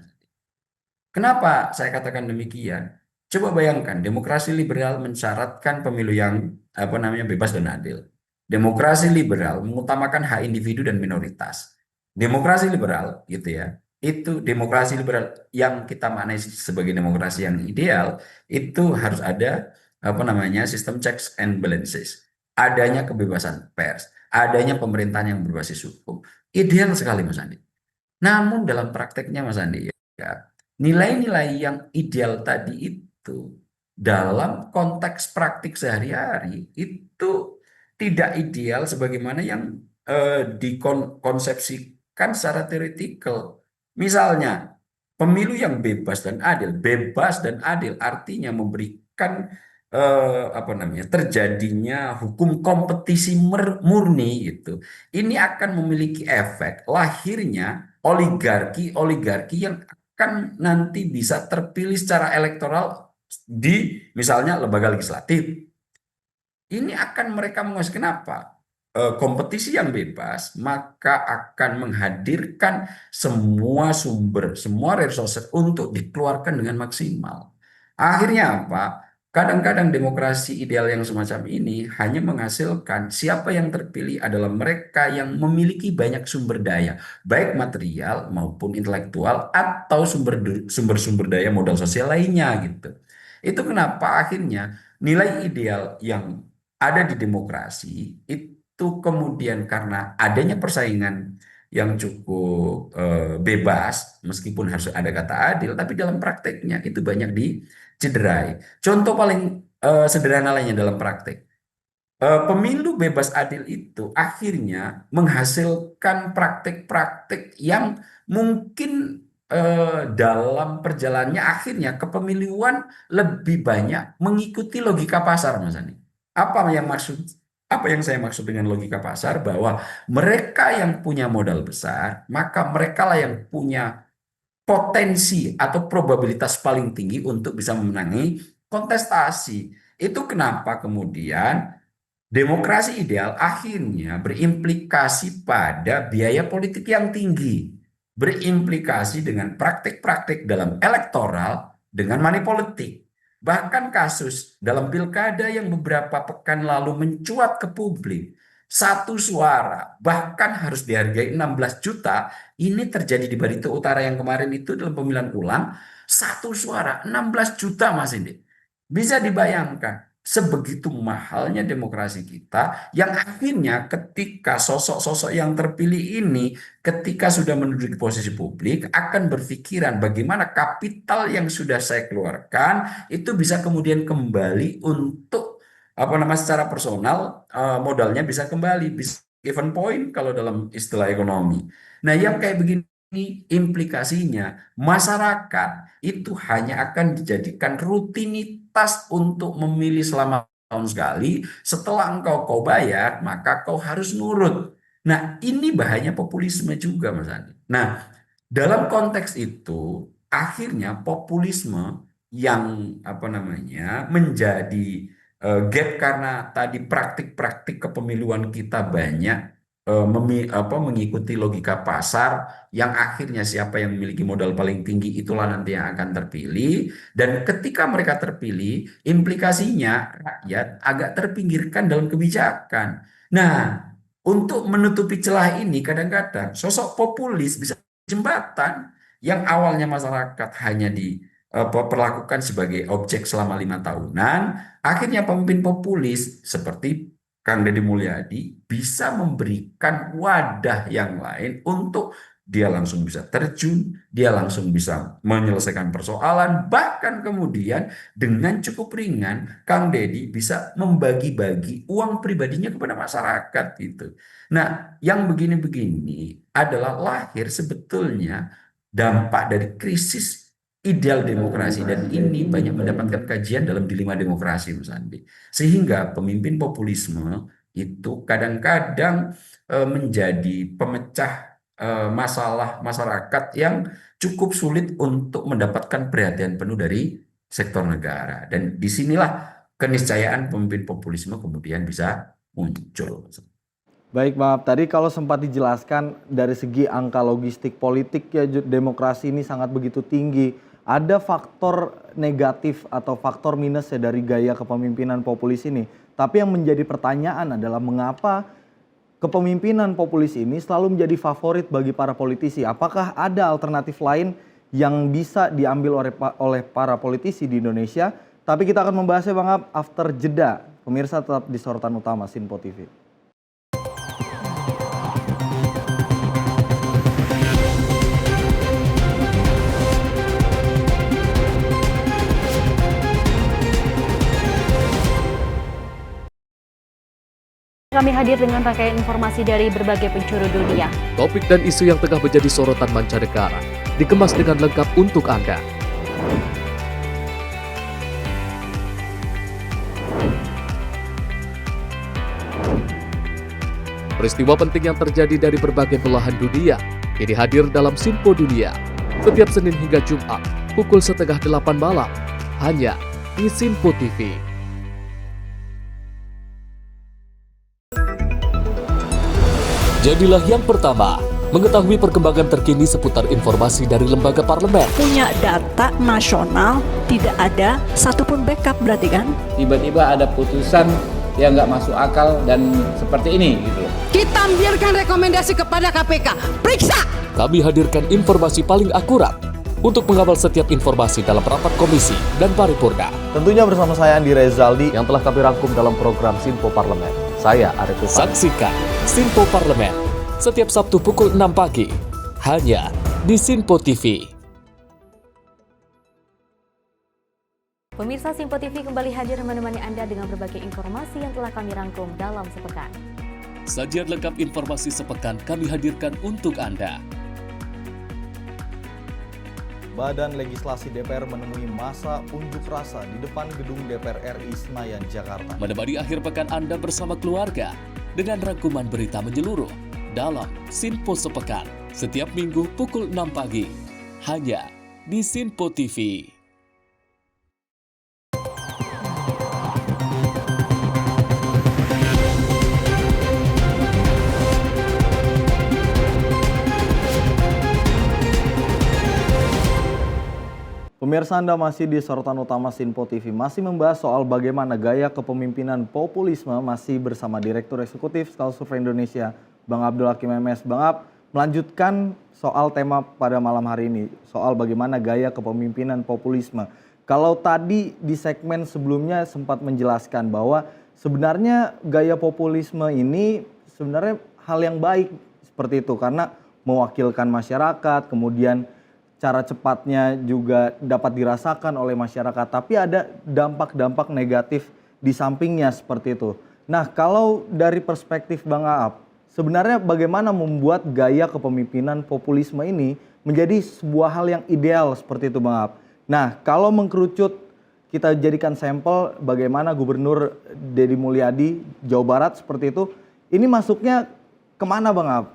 Kenapa saya katakan demikian? Coba bayangkan, demokrasi liberal mensyaratkan pemilu yang bebas dan adil. Demokrasi liberal mengutamakan hak individu dan minoritas. Demokrasi liberal gitu ya. Itu demokrasi liberal yang kita maknai sebagai demokrasi yang ideal, itu harus ada sistem checks and balances. Adanya kebebasan pers, adanya pemerintahan yang berbasis hukum. Ideal sekali Mas Andi. Namun dalam prakteknya Mas Andi ya, nilai-nilai yang ideal tadi itu dalam konteks praktik sehari-hari itu tidak ideal sebagaimana yang dikonsepsikan secara teoretikal. Misalnya, pemilu yang bebas dan adil artinya memberikan terjadinya hukum kompetisi murni itu. Ini akan memiliki efek lahirnya oligarki yang akan nanti bisa terpilih secara elektoral di misalnya lembaga legislatif. Ini akan mereka menguasai. Kenapa? Kompetisi yang bebas maka akan menghadirkan semua sumber, semua resources untuk dikeluarkan dengan maksimal. Akhirnya apa? Kadang-kadang demokrasi ideal yang semacam ini hanya menghasilkan siapa yang terpilih adalah mereka yang memiliki banyak sumber daya, baik material maupun intelektual atau sumber daya modal sosial lainnya gitu. Itu kenapa akhirnya nilai ideal yang ada di demokrasi itu kemudian karena adanya persaingan yang cukup bebas, meskipun harus ada kata adil, tapi dalam prakteknya itu banyak dicederai. Contoh paling sederhana lainnya dalam praktek. Pemilu bebas adil itu akhirnya menghasilkan praktek-praktek yang mungkin dalam perjalanannya akhirnya kepemiluan lebih banyak mengikuti logika pasar, Mas Andi. Apa yang saya maksud dengan logika pasar? Bahwa mereka yang punya modal besar, maka mereka lah yang punya potensi atau probabilitas paling tinggi untuk bisa memenangi kontestasi. Itu kenapa kemudian demokrasi ideal akhirnya berimplikasi pada biaya politik yang tinggi, berimplikasi dengan praktik-praktik dalam elektoral dengan money politik. Bahkan kasus dalam pilkada yang beberapa pekan lalu mencuat ke publik, satu suara bahkan harus dihargai 16 juta, ini terjadi di Barito Utara yang kemarin itu dalam pemilihan ulang, satu suara 16 juta Mas Indi. Bisa dibayangkan sebegitu mahalnya demokrasi kita yang akhirnya ketika sosok-sosok yang terpilih ini ketika sudah menduduki posisi publik akan berpikiran bagaimana kapital yang sudah saya keluarkan itu bisa kemudian kembali untuk secara personal modalnya bisa kembali, bisa given point kalau dalam istilah ekonomi. Nah, yang kayak begini implikasinya masyarakat itu hanya akan dijadikan rutinitas untuk memilih selama tahun sekali. Setelah kau bayar, maka kau harus nurut. Nah, ini bahayanya populisme juga, Mas Andi. Nah, dalam konteks itu, akhirnya populisme yang menjadi gap karena tadi praktik-praktik kepemiluan kita banyak mengikuti logika pasar yang akhirnya siapa yang memiliki modal paling tinggi itulah nanti yang akan terpilih, dan ketika mereka terpilih implikasinya rakyat agak terpinggirkan dalam kebijakan. Nah, untuk menutupi celah ini kadang-kadang sosok populis bisa jembatan yang awalnya masyarakat hanya diperlakukan sebagai objek selama 5 tahunan, akhirnya pemimpin populis seperti Kang Deddy Mulyadi bisa memberikan wadah yang lain untuk dia langsung bisa terjun, dia langsung bisa menyelesaikan persoalan, bahkan kemudian dengan cukup ringan Kang Deddy bisa membagi-bagi uang pribadinya kepada masyarakat gitu. Nah, yang begini-begini adalah lahir sebetulnya dampak dari krisis ideal demokrasi, dan ini banyak mendapatkan kajian dalam dilema demokrasi, Mas Andi. Sehingga pemimpin populisme itu kadang-kadang menjadi pemecah masalah masyarakat yang cukup sulit untuk mendapatkan perhatian penuh dari sektor negara. Dan disinilah keniscayaan pemimpin populisme kemudian bisa muncul. Baik, maaf. Tadi kalau sempat dijelaskan dari segi angka logistik politik ya demokrasi ini sangat begitu tinggi. Ada faktor negatif atau faktor minus ya dari gaya kepemimpinan populis ini. Tapi yang menjadi pertanyaan adalah mengapa kepemimpinan populis ini selalu menjadi favorit bagi para politisi. Apakah ada alternatif lain yang bisa diambil oleh para politisi di Indonesia? Tapi kita akan membahasnya Bang Ab after jeda. Pemirsa tetap di sorotan utama Sinpo TV. Kami hadir dengan rangkaian informasi dari berbagai penjuru dunia. Topik dan isu yang tengah menjadi sorotan mancanegara dikemas dengan lengkap untuk Anda. Peristiwa penting yang terjadi dari berbagai belahan dunia kini hadir dalam Sinpo Dunia setiap Senin hingga Jumat pukul 7:30 malam hanya di Sinpo TV. Jadilah yang pertama mengetahui perkembangan terkini seputar informasi dari lembaga parlemen. Punya data nasional, tidak ada satupun backup berarti kan? Tiba-tiba ada putusan yang nggak masuk akal dan seperti ini gitu. Kita biarkan rekomendasi kepada KPK, periksa! Kami hadirkan informasi paling akurat untuk mengawal setiap informasi dalam rapat komisi dan paripurna. Tentunya bersama saya Andi Rezaldi Yang telah kami rangkum dalam program Sinpo Parlemen. Saya Arif Tufan. Saksikan Sinpo Parlemen setiap Sabtu pukul 6 pagi hanya di Sinpo TV. Pemirsa Sinpo TV kembali hadir menemani Anda dengan berbagai informasi yang telah kami rangkum dalam sepekan. Sajian lengkap informasi sepekan kami hadirkan untuk Anda. Badan Legislasi DPR menemui masa unjuk rasa di depan gedung DPR RI Senayan, Jakarta. Menemani akhir pekan Anda bersama keluarga dengan rangkuman berita menyeluruh dalam Sinpo Sepekan setiap minggu pukul 6 pagi hanya di Sinpo TV. Pemirsa, Anda masih di sorotan utama Sinpo TV, masih membahas soal bagaimana gaya kepemimpinan populisme masih bersama Direktur Eksekutif Skala Survei Indonesia, Bang Abdul Hakim MS. Bang Ab, melanjutkan soal tema pada malam hari ini, soal bagaimana gaya kepemimpinan populisme. Kalau tadi di segmen sebelumnya sempat menjelaskan bahwa sebenarnya gaya populisme ini sebenarnya hal yang baik seperti itu, karena mewakilkan masyarakat, kemudian cara cepatnya juga dapat dirasakan oleh masyarakat, tapi ada dampak-dampak negatif di sampingnya seperti itu. Nah, kalau dari perspektif Bang Aap, sebenarnya bagaimana membuat gaya kepemimpinan populisme ini menjadi sebuah hal yang ideal seperti itu Bang Aap? Nah, kalau mengkerucut kita jadikan sampel bagaimana Gubernur Deddy Mulyadi Jawa Barat seperti itu, ini masuknya kemana Bang Aap?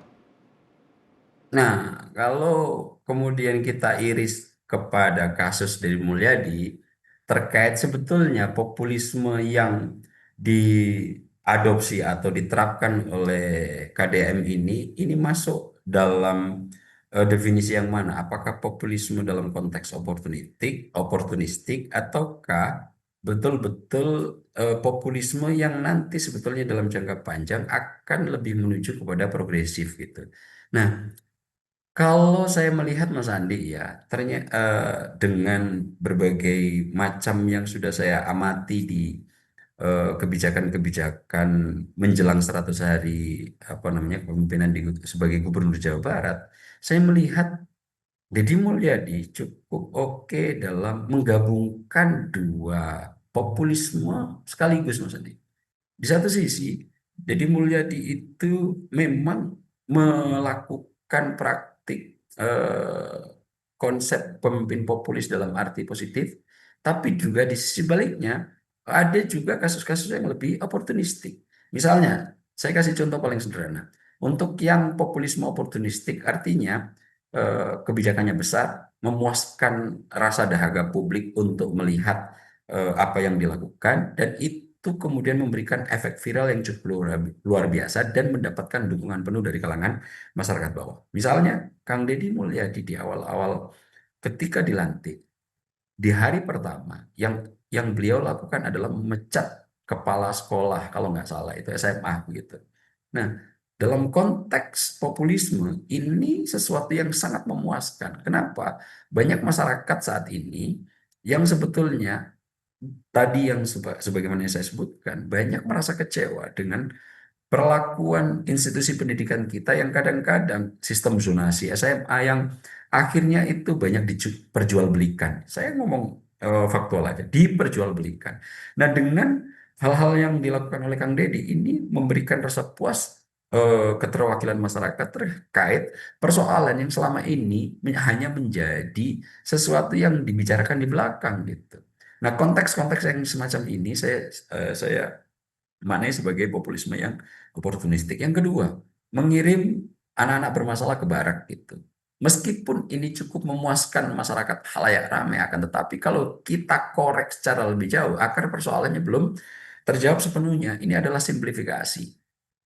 Nah, kalau kemudian kita iris kepada kasus Deddy Mulyadi terkait sebetulnya populisme yang diadopsi atau diterapkan oleh KDM ini masuk dalam definisi yang mana? Apakah populisme dalam konteks oportunistik ataukah betul-betul populisme yang nanti sebetulnya dalam jangka panjang akan lebih menuju kepada progresif gitu. Nah, kalau saya melihat Mas Andi ya, ternyata dengan berbagai macam yang sudah saya amati di kebijakan-kebijakan menjelang 100 hari apa namanya kepemimpinan sebagai Gubernur Jawa Barat, saya melihat Deddy Mulyadi cukup oke dalam menggabungkan dua populisme sekaligus, Mas Andi. Di satu sisi, Deddy Mulyadi itu memang melakukan praktik konsep pemimpin populis dalam arti positif, tapi juga di sisi baliknya ada juga kasus-kasus yang lebih oportunistik. Misalnya, saya kasih contoh paling sederhana. Untuk yang populisme oportunistik artinya kebijakannya besar, memuaskan rasa dahaga publik untuk melihat apa yang dilakukan, dan itu kemudian memberikan efek viral yang cukup luar biasa dan mendapatkan dukungan penuh dari kalangan masyarakat bawah. Misalnya, Kang Deddy Mulyadi di awal-awal ketika dilantik, di hari pertama yang beliau lakukan adalah memecat kepala sekolah, kalau nggak salah itu SMA begitu. Nah, dalam konteks populisme ini sesuatu yang sangat memuaskan. Kenapa? Banyak masyarakat saat ini yang sebetulnya tadi yang sebagaimana yang saya sebutkan banyak merasa kecewa dengan perlakuan institusi pendidikan kita yang kadang-kadang sistem zonasi SMA yang akhirnya itu banyak diperjualbelikan. Saya ngomong faktual aja, diperjualbelikan. Nah, dengan hal-hal yang dilakukan oleh Kang Deddy ini memberikan rasa puas keterwakilan masyarakat terkait persoalan yang selama ini hanya menjadi sesuatu yang dibicarakan di belakang gitu. Nah, konteks-konteks yang semacam ini saya maknanya sebagai populisme yang oportunistik. Yang kedua, mengirim anak-anak bermasalah ke barak gitu. Meskipun ini cukup memuaskan masyarakat halayak ramai, akan tetapi kalau kita korek secara lebih jauh, akar persoalannya belum terjawab sepenuhnya. Ini adalah simplifikasi.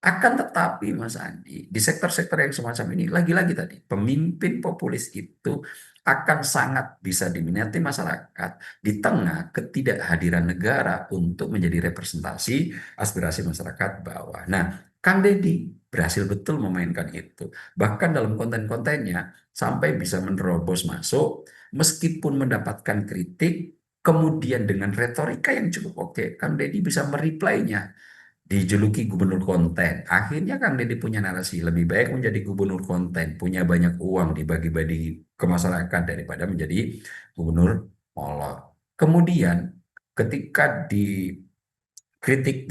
Akan tetapi Mas Andi, di sektor-sektor yang semacam ini, lagi-lagi tadi, pemimpin populis itu akan sangat bisa diminati masyarakat di tengah ketidakhadiran negara untuk menjadi representasi aspirasi masyarakat bawah. Nah, Kang Deddy berhasil betul memainkan itu. Bahkan dalam konten-kontennya sampai bisa menerobos masuk, meskipun mendapatkan kritik, kemudian dengan retorika yang cukup oke, Kang Deddy bisa mereplaynya. Dijuluki gubernur konten. Akhirnya Kang Deddy punya narasi, lebih baik menjadi gubernur konten, punya banyak uang dibagi-bagi ke masyarakat daripada menjadi gubernur molor. Kemudian ketika dikritik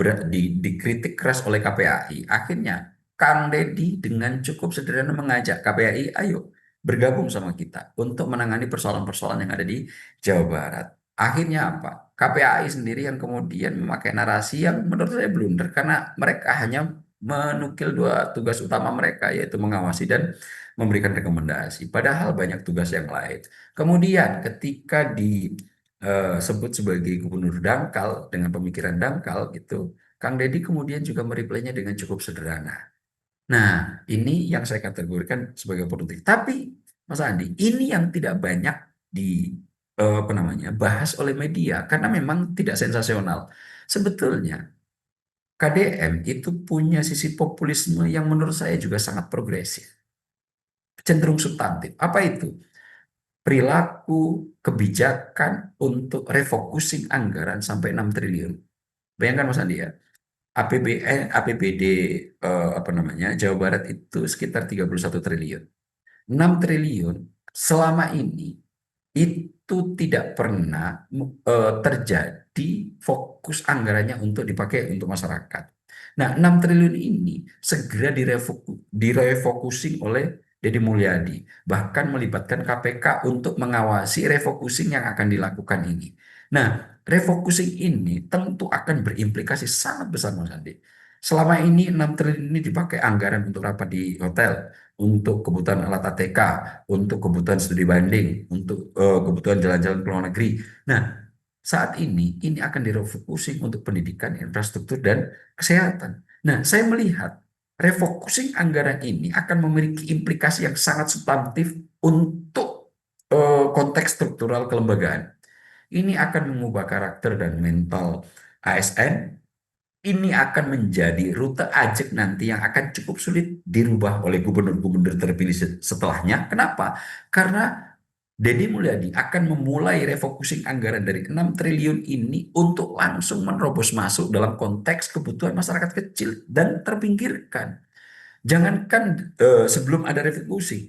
keras oleh KPAI, akhirnya Kang Deddy dengan cukup sederhana mengajak KPAI, ayo bergabung sama kita untuk menangani persoalan-persoalan yang ada di Jawa Barat. Akhirnya apa? KPAI sendiri yang kemudian memakai narasi yang menurut saya blunder karena mereka hanya menukil dua tugas utama mereka, yaitu mengawasi dan memberikan rekomendasi. Padahal banyak tugas yang lain. Kemudian ketika disebut sebagai gubernur dangkal dengan pemikiran dangkal gitu, Kang Deddy kemudian juga mereplaynya dengan cukup sederhana. Nah, ini yang saya kategorikan sebagai politik. Tapi Mas Andi, ini yang tidak banyak di apa namanya bahas oleh media karena memang tidak sensasional. Sebetulnya KDM itu punya sisi populisme yang menurut saya juga sangat progresif, cenderung substantif. Apa itu? Perilaku kebijakan untuk refocusing anggaran sampai 6 triliun. Bayangkan Mas Andi ya, APBD apa namanya Jawa Barat itu sekitar 31 triliun. 6 triliun selama ini itu tidak pernah terjadi fokus anggarannya untuk dipakai untuk masyarakat. Nah, 6 triliun ini segera direfocusing oleh Deddy Mulyadi, bahkan melibatkan KPK untuk mengawasi refocusing yang akan dilakukan ini. Nah, refocusing ini tentu akan berimplikasi sangat besar Mas Andi. Selama ini 6 triliun ini dipakai anggaran untuk rapat di hotel, untuk kebutuhan alat ATK, untuk kebutuhan studi banding, untuk kebutuhan jalan-jalan ke luar negeri. Nah, saat ini akan direfocusing untuk pendidikan, infrastruktur, dan kesehatan. Nah, saya melihat refocusing anggaran ini akan memiliki implikasi yang sangat substantif untuk konteks struktural kelembagaan. ini akan mengubah karakter dan mental ASN. Ini akan menjadi rute ajak nanti yang akan cukup sulit dirubah oleh gubernur-gubernur terpilih setelahnya. Kenapa? Karena Deddy Mulyadi akan memulai refocusing anggaran dari 6 triliun ini untuk langsung menerobos masuk dalam konteks kebutuhan masyarakat kecil dan terpinggirkan. Jangankan sebelum ada refocusing,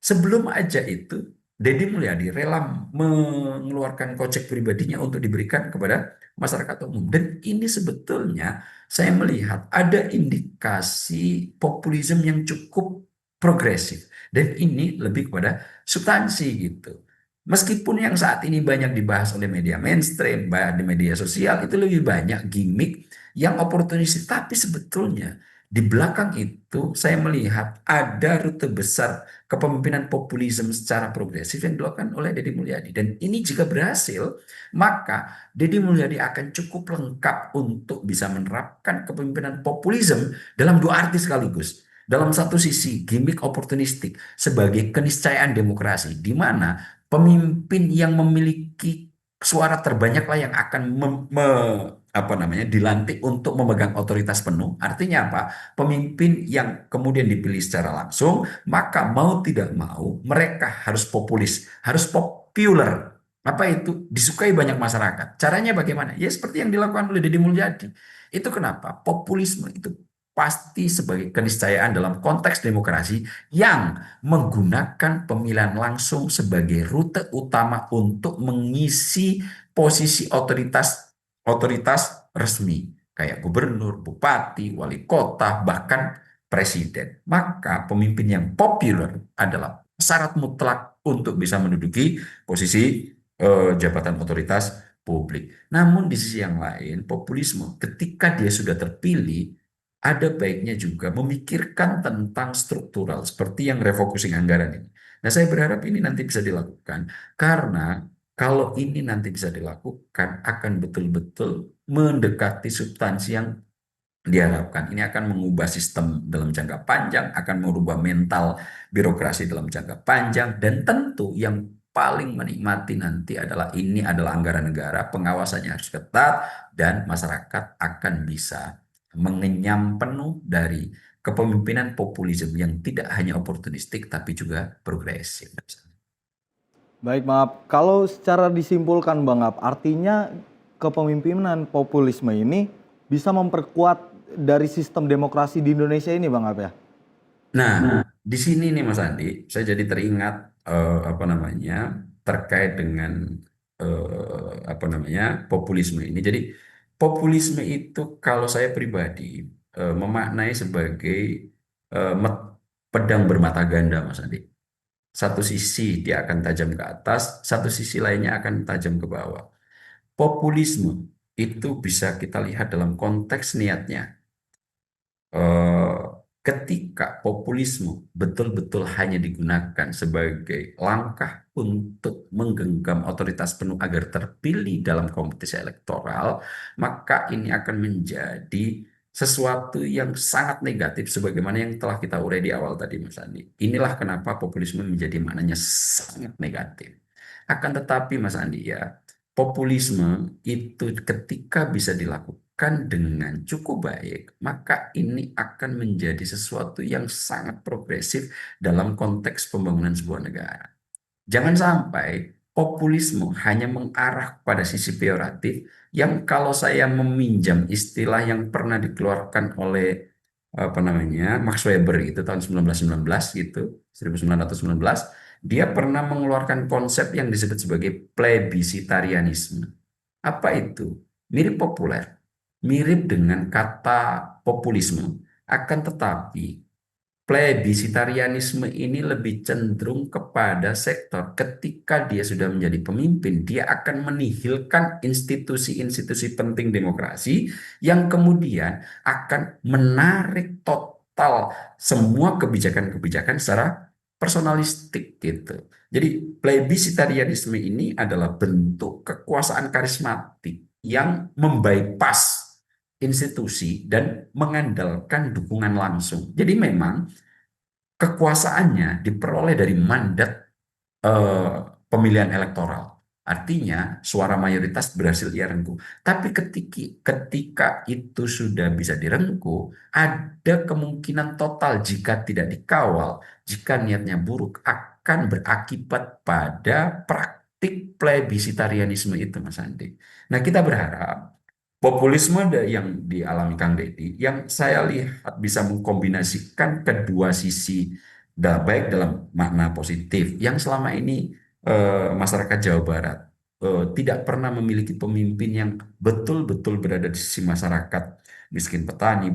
sebelum aja itu Deddy Mulyadi rela mengeluarkan kocek pribadinya untuk diberikan kepada masyarakat umum. Dan ini sebetulnya saya melihat ada indikasi populisme yang cukup progresif. Dan ini lebih kepada substansi gitu. Meskipun yang saat ini banyak dibahas oleh media mainstream, di media sosial, itu lebih banyak gimmick yang oportunistik. Tapi sebetulnya di belakang itu saya melihat ada rute besar kepemimpinan populisme secara progresif yang dilakukan oleh Deddy Mulyadi. Dan ini jika berhasil, maka Deddy Mulyadi akan cukup lengkap untuk bisa menerapkan kepemimpinan populisme dalam dua arti sekaligus. Dalam satu sisi, gimmick oportunistik sebagai keniscayaan demokrasi, di mana pemimpin yang memiliki suara terbanyaklah yang akan dilantik untuk memegang otoritas penuh. Artinya apa? Pemimpin yang kemudian dipilih secara langsung, maka mau tidak mau mereka harus populis, harus populer. Apa itu? Disukai banyak masyarakat. Caranya bagaimana? Ya seperti yang dilakukan oleh Deddy Mulyadi. Itu kenapa? Populisme itu pasti sebagai keniscayaan dalam konteks demokrasi yang menggunakan pemilihan langsung sebagai rute utama untuk mengisi posisi otoritas resmi kayak gubernur, bupati, wali kota, bahkan presiden. Maka pemimpin yang populer adalah syarat mutlak untuk bisa menduduki posisi jabatan otoritas publik. Namun di sisi yang lain, populisme ketika dia sudah terpilih, ada baiknya juga memikirkan tentang struktural seperti yang refocusing anggaran ini. Nah, saya berharap ini nanti bisa dilakukan karena kalau ini nanti bisa dilakukan akan betul-betul mendekati substansi yang diharapkan. Ini akan mengubah sistem dalam jangka panjang, akan merubah mental birokrasi dalam jangka panjang, dan tentu yang paling menikmati nanti adalah ini adalah anggaran negara, pengawasannya harus ketat, dan masyarakat akan bisa mengenyam penuh dari kepemimpinan populisme yang tidak hanya oportunistik tapi juga progresif. Baik Bang Ab, kalau secara disimpulkan Bang Ab, artinya kepemimpinan populisme ini bisa memperkuat dari sistem demokrasi di Indonesia ini Bang Ab ya? Nah, di sini nih Mas Andi, saya jadi teringat terkait dengan populisme ini. Jadi populisme itu kalau saya pribadi memaknai sebagai pedang bermata ganda, Mas Andi. Satu sisi dia akan tajam ke atas, satu sisi lainnya akan tajam ke bawah. Populisme itu bisa kita lihat dalam konteks niatnya. Ketika populisme betul-betul hanya digunakan sebagai langkah untuk menggenggam otoritas penuh agar terpilih dalam kompetisi elektoral, maka ini akan menjadi sesuatu yang sangat negatif sebagaimana yang telah kita urai di awal tadi Mas Andi. Inilah kenapa populisme menjadi maknanya sangat negatif. Akan tetapi Mas Andi ya, populisme itu ketika bisa dilakukan dengan cukup baik, maka ini akan menjadi sesuatu yang sangat progresif dalam konteks pembangunan sebuah negara. Jangan sampai populisme hanya mengarah pada sisi peyoratif yang kalau saya meminjam istilah yang pernah dikeluarkan oleh Max Weber itu tahun 1919 gitu, 1919, dia pernah mengeluarkan konsep yang disebut sebagai plebisitarianisme. Apa itu? Mirip populer. Mirip dengan kata populisme, akan tetapi plebisitarianisme ini lebih cenderung kepada sektor ketika dia sudah menjadi pemimpin, dia akan menihilkan institusi-institusi penting demokrasi yang kemudian akan menarik total semua kebijakan-kebijakan secara personalistik gitu. Jadi plebisitarianisme ini adalah bentuk kekuasaan karismatik yang membypass institusi dan mengandalkan dukungan langsung. Jadi memang kekuasaannya diperoleh dari mandat pemilihan elektoral. Artinya suara mayoritas berhasil ia rengkuh. Tapi ketika itu sudah bisa direngkuh, ada kemungkinan total jika tidak dikawal, jika niatnya buruk, akan berakibat pada praktik plebisitarianisme itu, Mas Andi. Nah, kita berharap populisme yang dialami Kang Deddy, yang saya lihat bisa mengkombinasikan kedua sisi, baik dalam makna positif, yang selama ini masyarakat Jawa Barat tidak pernah memiliki pemimpin yang betul-betul berada di sisi masyarakat, miskin petani,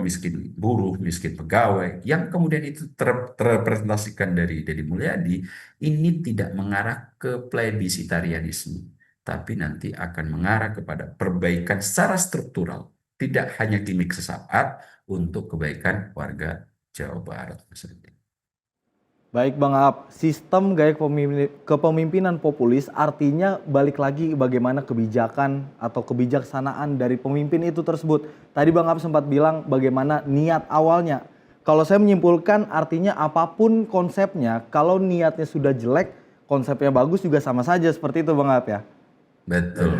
miskin buruh, miskin pegawai, yang kemudian itu terrepresentasikan dari Deddy Mulyadi, ini tidak mengarah ke plebisitarianisme, tapi nanti akan mengarah kepada perbaikan secara struktural, tidak hanya gimmick sesaat untuk kebaikan warga Jawa Barat. Baik Bang Aap, sistem gaya kepemimpinan populis artinya balik lagi bagaimana kebijakan atau kebijaksanaan dari pemimpin itu tersebut. Tadi Bang Aap sempat bilang bagaimana niat awalnya. Kalau saya menyimpulkan artinya apapun konsepnya, kalau niatnya sudah jelek, konsepnya bagus juga sama saja, seperti itu Bang Aap ya? Betul.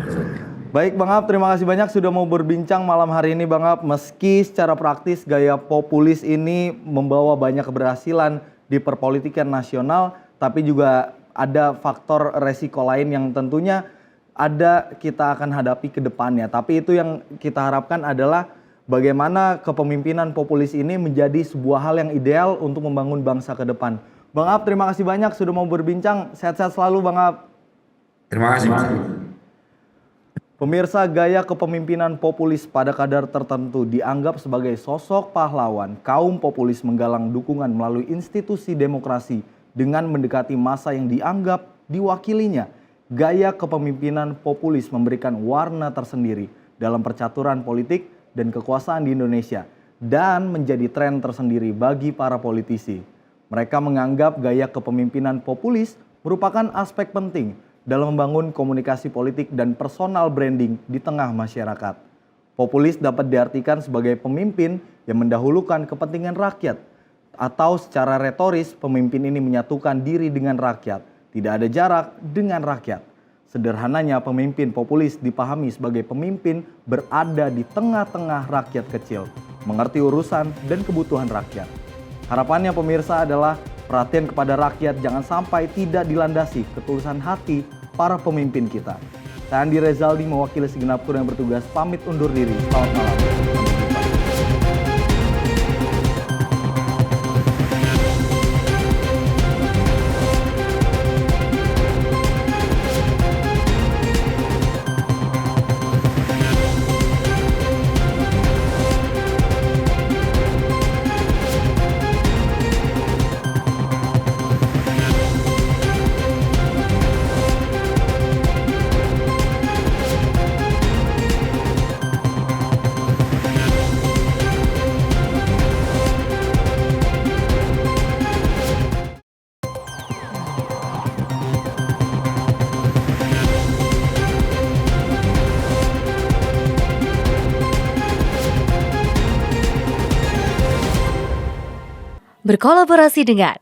Baik Bang Aap, terima kasih banyak sudah mau berbincang malam hari ini Bang Aap. Meski secara praktis gaya populis ini membawa banyak keberhasilan di perpolitikan nasional, tapi juga ada faktor resiko lain yang tentunya kita akan hadapi ke depannya. Tapi itu yang kita harapkan adalah bagaimana kepemimpinan populis ini menjadi sebuah hal yang ideal untuk membangun bangsa ke depan. Bang Aap, terima kasih banyak sudah mau berbincang. Sehat-sehat selalu Bang Aap. Terima kasih. Pemirsa, gaya kepemimpinan populis pada kadar tertentu dianggap sebagai sosok pahlawan. Kaum populis menggalang dukungan melalui institusi demokrasi dengan mendekati masa yang dianggap diwakilinya. Gaya kepemimpinan populis memberikan warna tersendiri dalam percaturan politik dan kekuasaan di Indonesia dan menjadi tren tersendiri bagi para politisi. Mereka menganggap gaya kepemimpinan populis merupakan aspek penting dalam membangun komunikasi politik dan personal branding di tengah masyarakat. Populis dapat diartikan sebagai pemimpin yang mendahulukan kepentingan rakyat, atau secara retoris pemimpin ini menyatukan diri dengan rakyat, tidak ada jarak dengan rakyat. Sederhananya pemimpin populis dipahami sebagai pemimpin berada di tengah-tengah rakyat kecil, mengerti urusan dan kebutuhan rakyat. Harapannya pemirsa adalah perhatian kepada rakyat jangan sampai tidak dilandasi ketulusan hati para pemimpin kita. Saya Andi Rezaldi mewakili segenap kru yang bertugas pamit undur diri. Selamat malam. Berkolaborasi dengan